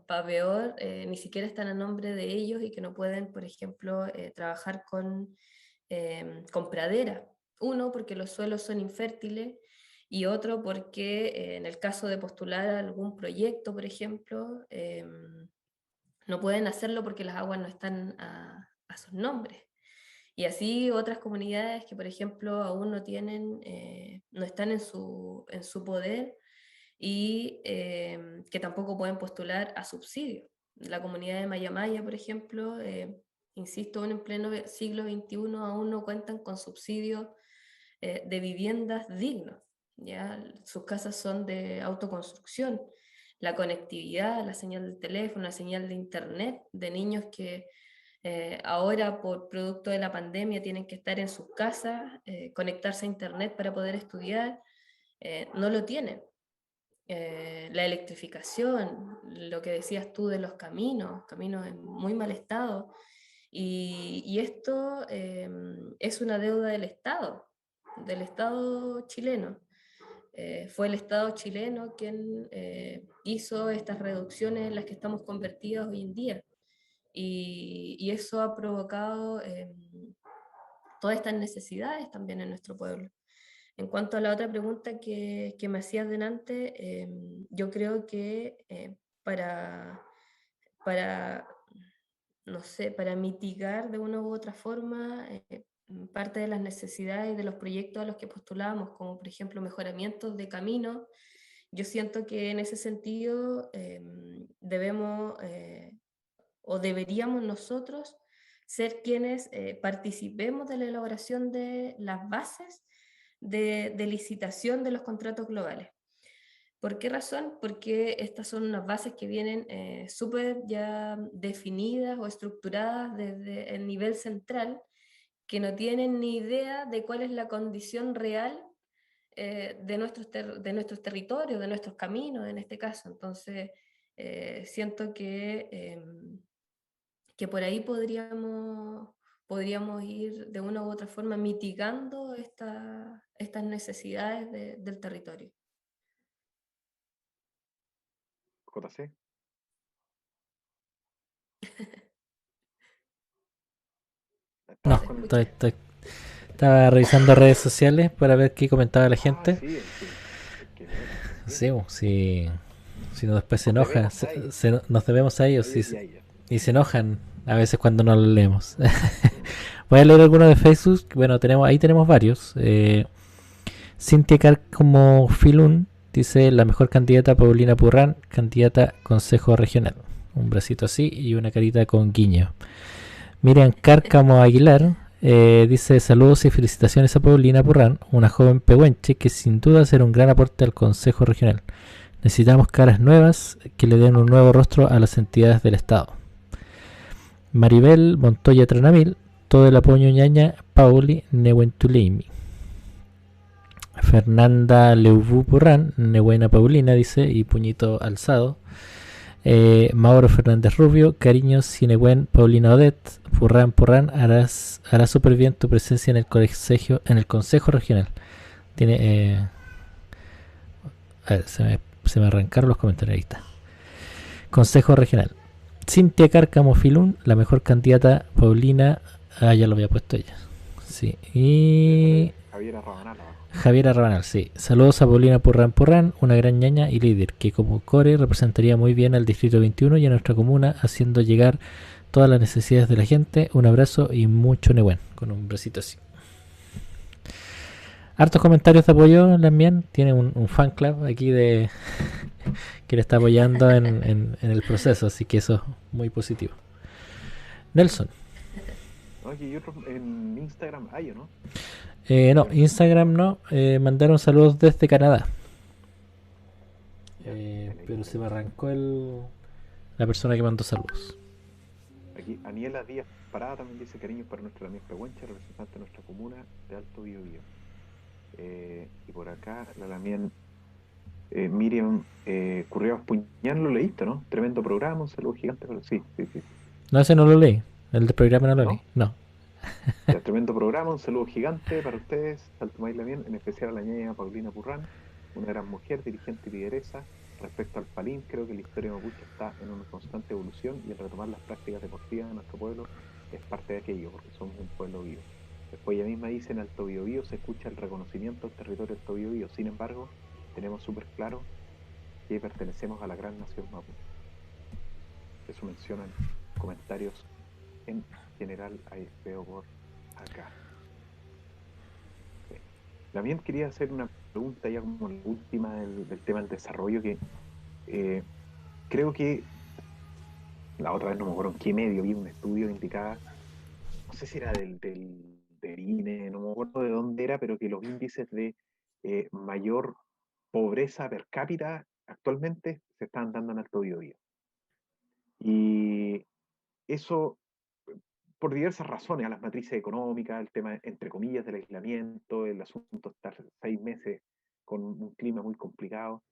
para peor, ni siquiera están a nombre de ellos y que no pueden, por ejemplo, trabajar con pradera. Uno, porque los suelos son infértiles, y otro, porque en el caso de postular algún proyecto, por ejemplo, no pueden hacerlo porque las aguas no están a sus nombres. Y así otras comunidades que, por ejemplo, aún no tienen, no están en su poder y que tampoco pueden postular a subsidio. La comunidad de Maya, por ejemplo, insisto, en pleno siglo XXI aún no cuentan con subsidios de viviendas dignos. ¿Ya? Sus casas son de autoconstrucción. La conectividad, la señal del teléfono, la señal de internet de niños que ahora por producto de la pandemia tienen que estar en sus casas, conectarse a internet para poder estudiar, no lo tienen. La electrificación, lo que decías tú de los caminos en muy mal estado, y esto es una deuda del Estado chileno. Fue el Estado chileno quien hizo estas reducciones en las que estamos convertidos hoy en día, y eso ha provocado todas estas necesidades también en nuestro pueblo. En cuanto a la otra pregunta que me hacías delante, yo creo que para, no sé, para mitigar de una u otra forma parte de las necesidades de los proyectos a los que postulamos, como por ejemplo mejoramientos de caminos, yo siento que en ese sentido debemos o deberíamos nosotros ser quienes participemos de la elaboración de las bases de licitación de los contratos globales. ¿Por qué razón? Porque estas son unas bases que vienen súper ya definidas o estructuradas desde el nivel central, que no tienen ni idea de cuál es la condición real de nuestros territorios, de nuestros caminos en este caso. Entonces, siento que por ahí podríamos ir de una u otra forma mitigando estas necesidades del territorio.
JC.
No, estaba revisando redes sociales para ver qué comentaba la gente. Sí, si no después se enoja, nos debemos a ellos y se enojan a veces cuando no lo leemos. Voy a leer algunos de Facebook. Bueno, ahí tenemos varios. Cintia Car como Filun dice: la mejor candidata Paulina Purrán, candidata Consejo Regional. Un bracito así y una carita con guiño. Miriam Cárcamo Aguilar dice: saludos y felicitaciones a Paulina Purrán, una joven pehuenche que sin duda será un gran aporte al Consejo Regional. Necesitamos caras nuevas que le den un nuevo rostro a las entidades del Estado. Maribel Montoya Tranamil, todo el apoyo ñaña, Pauli Nehuentulimi. Fernanda Leubu Purran, Nebuena Paulina, dice, y puñito alzado. Mauro Fernández Rubio, cariños, Cinegüen, Paulina Odet, Purran, hará súper bien tu presencia en el consejo regional. Tiene. A ver, se me arrancaron los comentarios. Ahí está. Consejo regional. Cintia Cárcamo Filún, la mejor candidata, Paulina. Ah, ya lo había puesto ella. Sí. Y.
Javiera Rabanal abajo.
Javiera Rabanal, sí. Saludos a Paulina Purran, una gran ñaña y líder, que como core representaría muy bien al Distrito 21 y a nuestra comuna, haciendo llegar todas las necesidades de la gente. Un abrazo y mucho Nehuen. Con un besito así. Hartos comentarios de apoyo también. Tiene un fan club aquí de que le está apoyando en el proceso, así que eso es muy positivo. Nelson.
No, aquí hay otros en Instagram hay, ¿o no?
No, Instagram no. Mandaron saludos desde Canadá. Pero se me arrancó la persona que mandó saludos.
Aquí Aniela Díaz Parada también dice cariños para nuestra Lamien Pehuenche, representante de nuestra comuna de Alto Biobío. Y por acá la Lamien Miriam Curriados Puñán, lo leíste, ¿no? Tremendo programa, un saludo gigante, pero sí.
No, ese no lo leí. El del programa no lo leí. No.
Ya, tremendo programa, un saludo gigante para ustedes, Salto Maíz Lamien, en especial a la ñaña Paulina Purran, una gran mujer, dirigente y lideresa. Respecto al Palín, creo que la historia mapuche está en una constante evolución y el retomar las prácticas deportivas de nuestro pueblo es parte de aquello, porque somos un pueblo vivo. Después ella misma dice, en Alto Biobío se escucha el reconocimiento del territorio Alto Biobío. Sin embargo, tenemos súper claro que pertenecemos a la gran nación mapuche. Eso mencionan comentarios en general, ahí veo por acá. También quería hacer una pregunta ya como la última del tema del desarrollo, que creo que la otra vez no me acuerdo en qué medio vi un estudio que indicaba, no sé si era del INE, no me acuerdo de dónde era, pero que los índices de mayor pobreza per cápita actualmente se están dando en Alto Biobío. Y eso por diversas razones, a las matrices económicas, el tema, entre comillas, del aislamiento, el asunto de estar 6 meses con un clima muy complicado.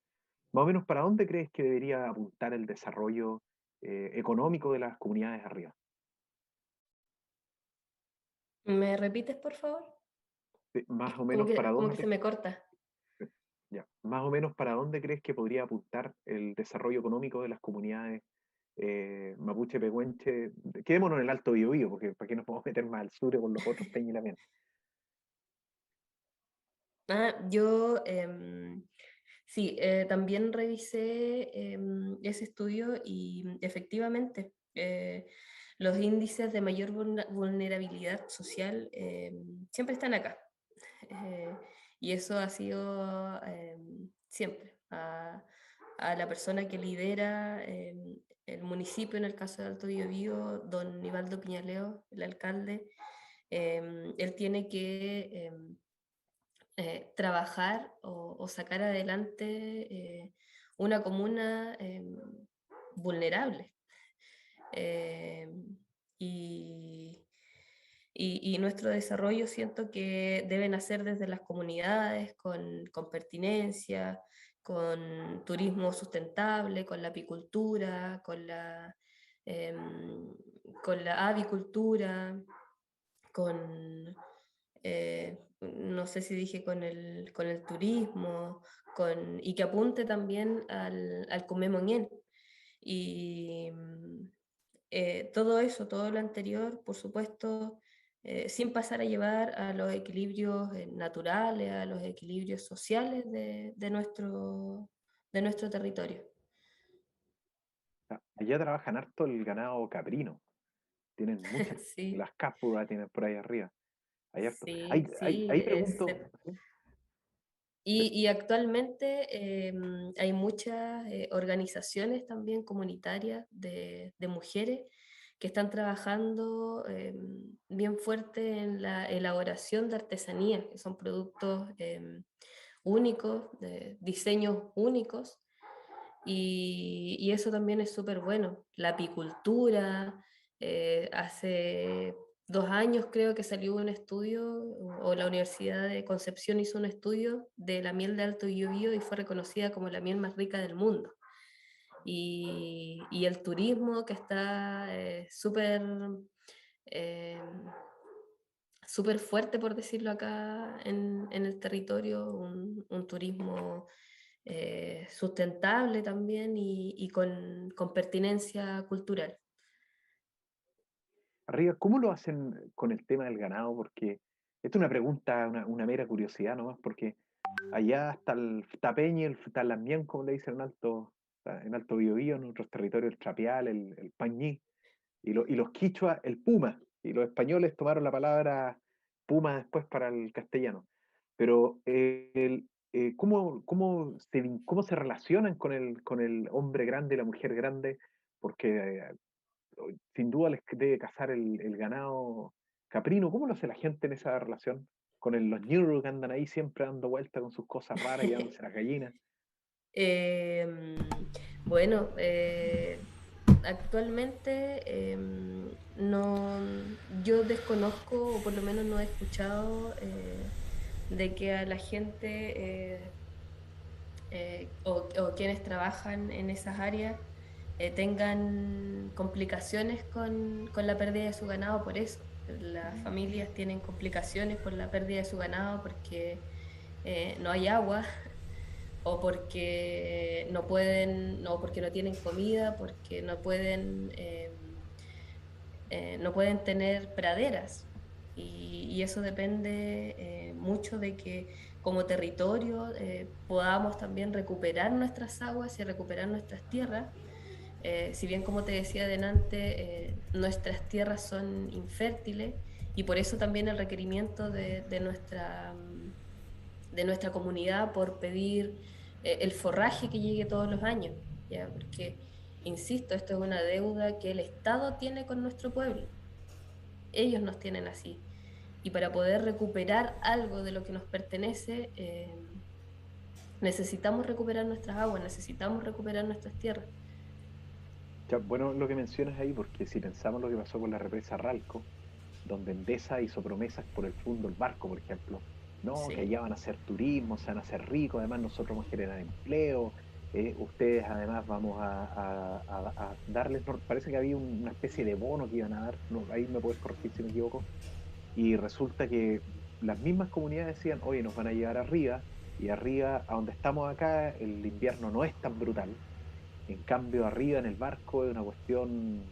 Más o menos, ¿para dónde crees que debería apuntar el desarrollo económico de las comunidades arriba?
¿Me repites, por favor?
Más o
Como
menos, ¿para
que
dónde?
se me corta.
Ya, más o menos, ¿para dónde crees que podría apuntar el desarrollo económico de las comunidades mapuche, pehuenche? Quedémonos en el Alto Biobío, porque para qué nos podemos meter más al sur con los otros Peña y la Miel.
Yo sí, también revisé ese estudio y efectivamente los índices de mayor vulnerabilidad social siempre están acá. Eh, y eso ha sido siempre a la persona que lidera el municipio, en el caso de Alto Biobío, don Nivaldo Piñaleo, el alcalde. Él tiene que trabajar o sacar adelante una comuna vulnerable. Eh, y, y nuestro desarrollo siento que debe nacer desde las comunidades, con pertinencia, con turismo sustentable, con la apicultura, con la avicultura, no sé si dije con el turismo, y que apunte también al Comemoñén. Y todo eso, todo lo anterior, por supuesto, sin pasar a llevar a los equilibrios naturales, a los equilibrios sociales de nuestro territorio.
Allá trabajan harto el ganado caprino. Tienen muchas,
Sí,
las cápulas tienen por ahí arriba. Hay harto.
sí, sí.
Ahí pregunto. ¿Sí?
Y actualmente hay muchas organizaciones también comunitarias de mujeres que están trabajando bien fuerte en la elaboración de artesanía, que son productos únicos, de diseños únicos, y eso también es súper bueno. La apicultura, Hace 2 años creo que salió un estudio, o la Universidad de Concepción hizo un estudio de la miel de Alto Biobío y fue reconocida como la miel más rica del mundo. Y el turismo que está eh, súper fuerte, por decirlo acá en el territorio, un turismo sustentable también y con pertinencia cultural.
Arriba, ¿cómo lo hacen con el tema del ganado? Porque esto es una pregunta, una mera curiosidad nomás, porque allá está el tapeño, está el lamien, como le dicen en Alto Biobío, en otros territorios, el trapial, el pañí, y los quichuas, el puma, y los españoles tomaron la palabra puma después para el castellano. Pero ¿cómo se relacionan con el hombre grande y la mujer grande? Porque sin duda les debe cazar el ganado caprino. ¿Cómo lo hace la gente en esa relación? Los ñurros que andan ahí siempre dando vueltas con sus cosas raras y dándose las gallinas.
Em, bueno, actualmente no, yo desconozco, o por lo menos no he escuchado de que a la gente o quienes trabajan en esas áreas tengan complicaciones con la pérdida de su ganado por eso. Las familias tienen complicaciones por la pérdida de su ganado porque no hay agua, o porque no pueden, no, porque no tienen comida, porque no pueden tener praderas. Y eso depende mucho de que como territorio podamos también recuperar nuestras aguas y recuperar nuestras tierras. Si bien, como te decía adelante, nuestras tierras son infértiles, y por eso también el requerimiento de nuestra comunidad por pedir el forraje que llegue todos los años, ¿ya? Porque, insisto, esto es una deuda que el Estado tiene con nuestro pueblo. Ellos nos tienen así. Y para poder recuperar algo de lo que nos pertenece, necesitamos recuperar nuestras aguas, necesitamos recuperar nuestras tierras.
Ya, bueno, lo que mencionas ahí, porque si pensamos lo que pasó con la represa Ralco, donde Endesa hizo promesas por el fondo del barco, por ejemplo, no, que
Sí.
allá van a hacer turismo, se van a hacer ricos, además nosotros vamos a generar empleo, ustedes además vamos a darles, parece que había una especie de bono que iban a dar, no, ahí me puedes corregir si me equivoco, y resulta que las mismas comunidades decían, oye, nos van a llevar arriba, y arriba, a donde estamos acá, el invierno no es tan brutal, en cambio arriba en el barco es una cuestión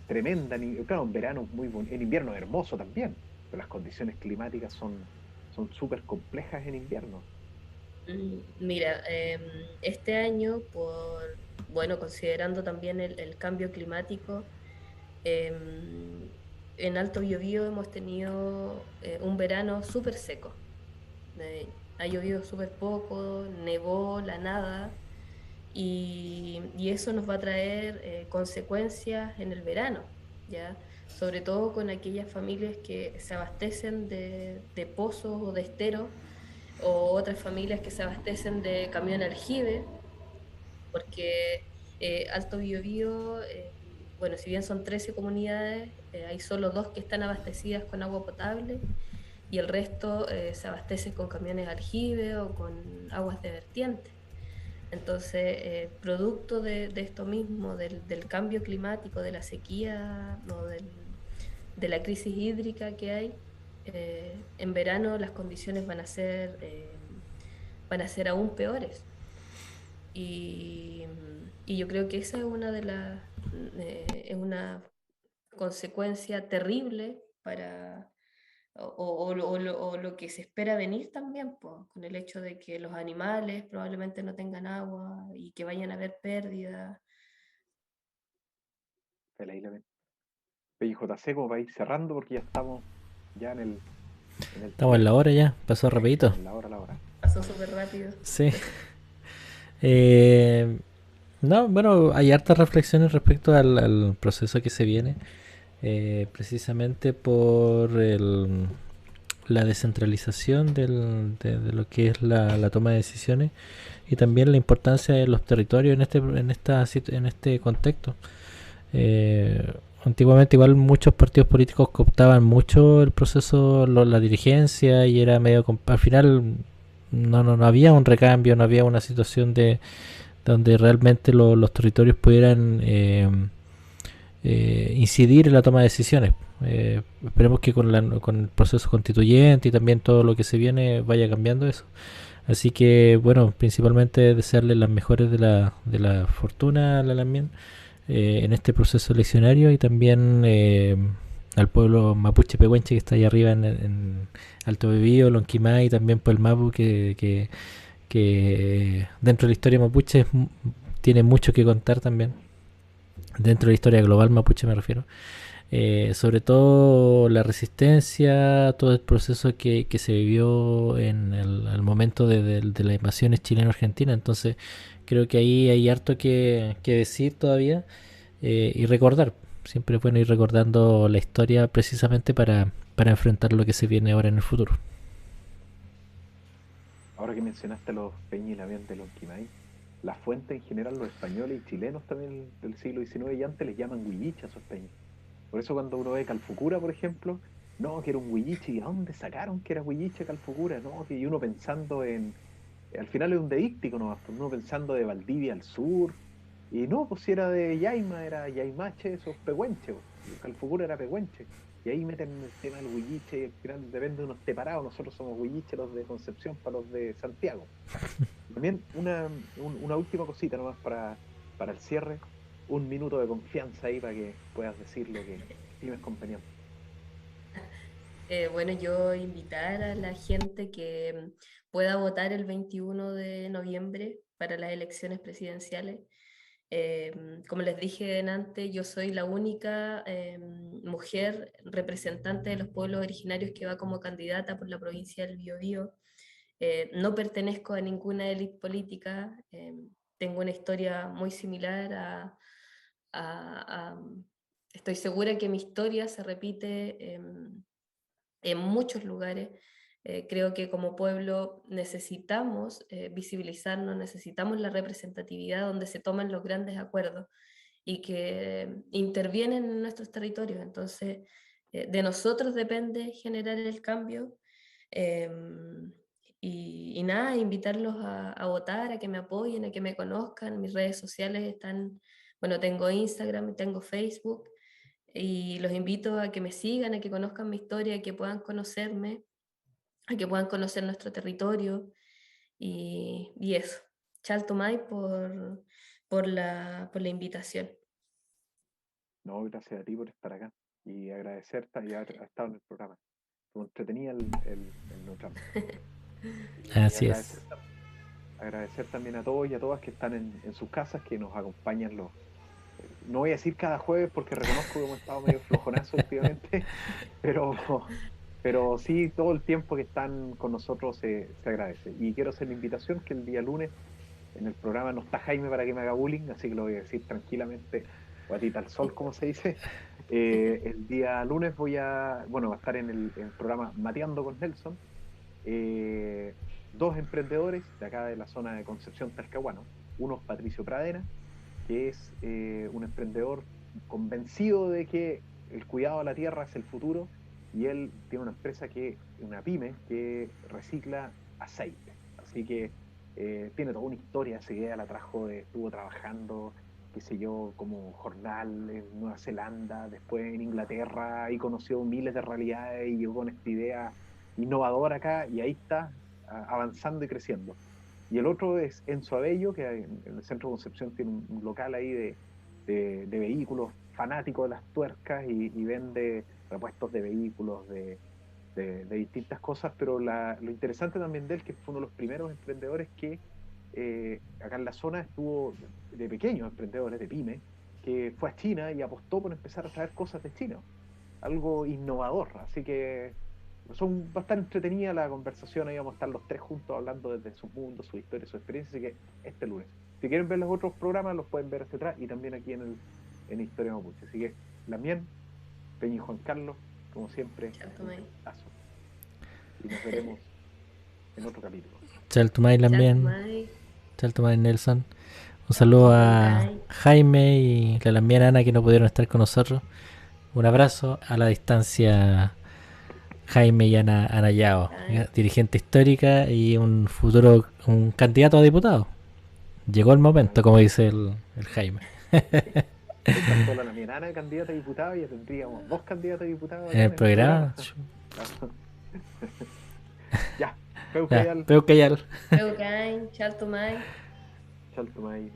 tremenda. Claro, en verano es muy bonito, en invierno es hermoso también, pero las condiciones climáticas son súper complejas en invierno.
Mira, este año, bueno, considerando también el cambio climático, em, en Alto Biobío hemos tenido un verano súper seco. Ha llovido súper poco, nevó la nada, y eso nos va a traer consecuencias en el verano, ¿ya? Sobre todo con aquellas familias que se abastecen de pozos o de esteros, o otras familias que se abastecen de camión aljibe, porque Alto Biobío, bueno, si bien son 13 comunidades, hay solo 2 que están abastecidas con agua potable, y el resto se abastece con camiones aljibe o con aguas de vertiente. Entonces, producto de esto mismo, del cambio climático, de la sequía o de la crisis hídrica que hay, en verano las condiciones van a ser aún peores. Y yo creo que esa es es una consecuencia terrible o lo que se espera venir también, pues, con el hecho de que los animales probablemente no tengan agua y que vayan a haber pérdidas.
De la isla de PJC, como para ir cerrando, porque ya estamos ya en el
Estamos en la hora ya, pasó
sí,
rapidito.
en la hora, la hora.
Pasó súper rápido.
Sí. Eh, no, bueno, hay hartas reflexiones respecto al proceso que se viene, precisamente por la descentralización de lo que es la toma de decisiones, y también la importancia de los territorios en este contexto. antiguamente igual muchos partidos políticos cooptaban mucho el proceso, la dirigencia, y era medio... Al final no había un recambio, no había una situación de donde realmente los territorios pudieran incidir en la toma de decisiones. Esperemos que con el proceso constituyente y también todo lo que se viene vaya cambiando eso. Así que, bueno, principalmente desearle las mejores de la fortuna a la Lamien en este proceso eleccionario, y también al pueblo mapuche pehuenche que está ahí arriba en Alto Bebío, Lonquimay, y también por el Mapu, que dentro de la historia mapuche tiene mucho que contar también. Dentro de la historia global mapuche me refiero. Sobre todo la resistencia, todo el proceso que se vivió en el momento de las invasiones chileno-argentina. Entonces creo que ahí hay harto que decir todavía, y recordar. Siempre es bueno ir recordando la historia precisamente para enfrentar lo que se viene ahora en el futuro.
Ahora que mencionaste los Peña y Lamien de Lonquimay, la fuente en general, los españoles y chilenos también del siglo XIX y antes les llaman huilliche a esos peñas. Por eso cuando uno ve Calfucura, por ejemplo, no, que era un huilliche, ¿y a dónde sacaron que era huilliche Calfucura? No, que y uno pensando en, al final es un deíctico, ¿no? Uno pensando de Valdivia al sur, y no, pues si era de Yaima, era Yaimache, esos pehuenches, Calfucura era pehuenche, y ahí meten el tema del huilliche, y al final depende de unos separados, nosotros somos huilliche los de Concepción para los de Santiago. También una última cosita nomás para el cierre, un minuto de confianza ahí para que puedas decir lo que estimes conveniente.
Bueno, yo invitar a la gente que pueda votar el 21 de noviembre para las elecciones presidenciales. Como les dije antes, yo soy la única mujer representante de los pueblos originarios que va como candidata por la provincia del Biobío. No pertenezco a ninguna élite política, tengo una historia muy similar a estoy segura que mi historia se repite en muchos lugares. Creo que como pueblo necesitamos visibilizarnos, necesitamos la representatividad donde se toman los grandes acuerdos y que intervienen en nuestros territorios. Entonces, de nosotros depende generar el cambio. Eh, y nada, invitarlos a votar, a que me apoyen, a que me conozcan. Mis redes sociales están, bueno, tengo Instagram, tengo Facebook, y los invito a que me sigan, a que conozcan mi historia, a que puedan conocerme, a que puedan conocer nuestro territorio, y eso. Chaltumay por la invitación.
No, gracias a ti por estar acá y agradecerte y haber estado en el programa. Como entretenía el Neutral.
Así es.
Agradecer también a todos y a todas que están en sus casas, que nos acompañan no voy a decir cada jueves porque reconozco que hemos estado medio flojonazo últimamente, pero sí, todo el tiempo que están con nosotros se agradece. Y quiero hacer la invitación que el día lunes en el programa no está Jaime para que me haga bullying, así que lo voy a decir tranquilamente, guatita al sol, como se dice. El día lunes va a estar en el programa Mateando con Nelson, dos emprendedores de acá de la zona de Concepción, Talcahuano. Uno es Patricio Pradera, que es un emprendedor convencido de que el cuidado de la tierra es el futuro, y él tiene una empresa, una pyme, que recicla aceite. Así que tiene toda una historia. Esa idea la trajo, estuvo trabajando, qué sé yo, como jornal en Nueva Zelanda, después en Inglaterra, y conoció miles de realidades y llegó con esta idea innovadora acá, y ahí está avanzando y creciendo. Y el otro es Enzo Abello, que en el centro de Concepción tiene un local ahí de vehículos, fanático de las tuercas, y vende repuestos de vehículos, de distintas cosas. Pero lo interesante también de él, que fue uno de los primeros emprendedores que acá en la zona estuvo, de pequeños emprendedores, de pyme, que fue a China y apostó por empezar a traer cosas de China, algo innovador. Así que son bastante entretenidas la conversación. Ahí vamos a estar los tres juntos hablando desde su mundo, su historia, su experiencia. Así que este lunes, si quieren ver los otros programas, los pueden ver hacia atrás y también aquí en Historia Mapuche. Así que Lamien, Peña y Juan Carlos, como siempre, un abrazo. Y nos veremos en otro capítulo.
Chaltumay Lamien, Chaltumay Nelson. Un saludo a Jaime y la Lamien Ana, que no pudieron estar con nosotros. Un abrazo a la distancia, Jaime y Ana Anayao,
Ay.
dirigente histórica y un candidato a diputado. Llegó el momento, como dice el Jaime.
Está sola la mirana de candidata a diputado y ya tendríamos 2 candidatos a diputados
En
acá
el programa.
Ya, Peu
Ya,
Cayal,
Peu Cayal.
Creo que hay, Chaltumay.
Chaltumay,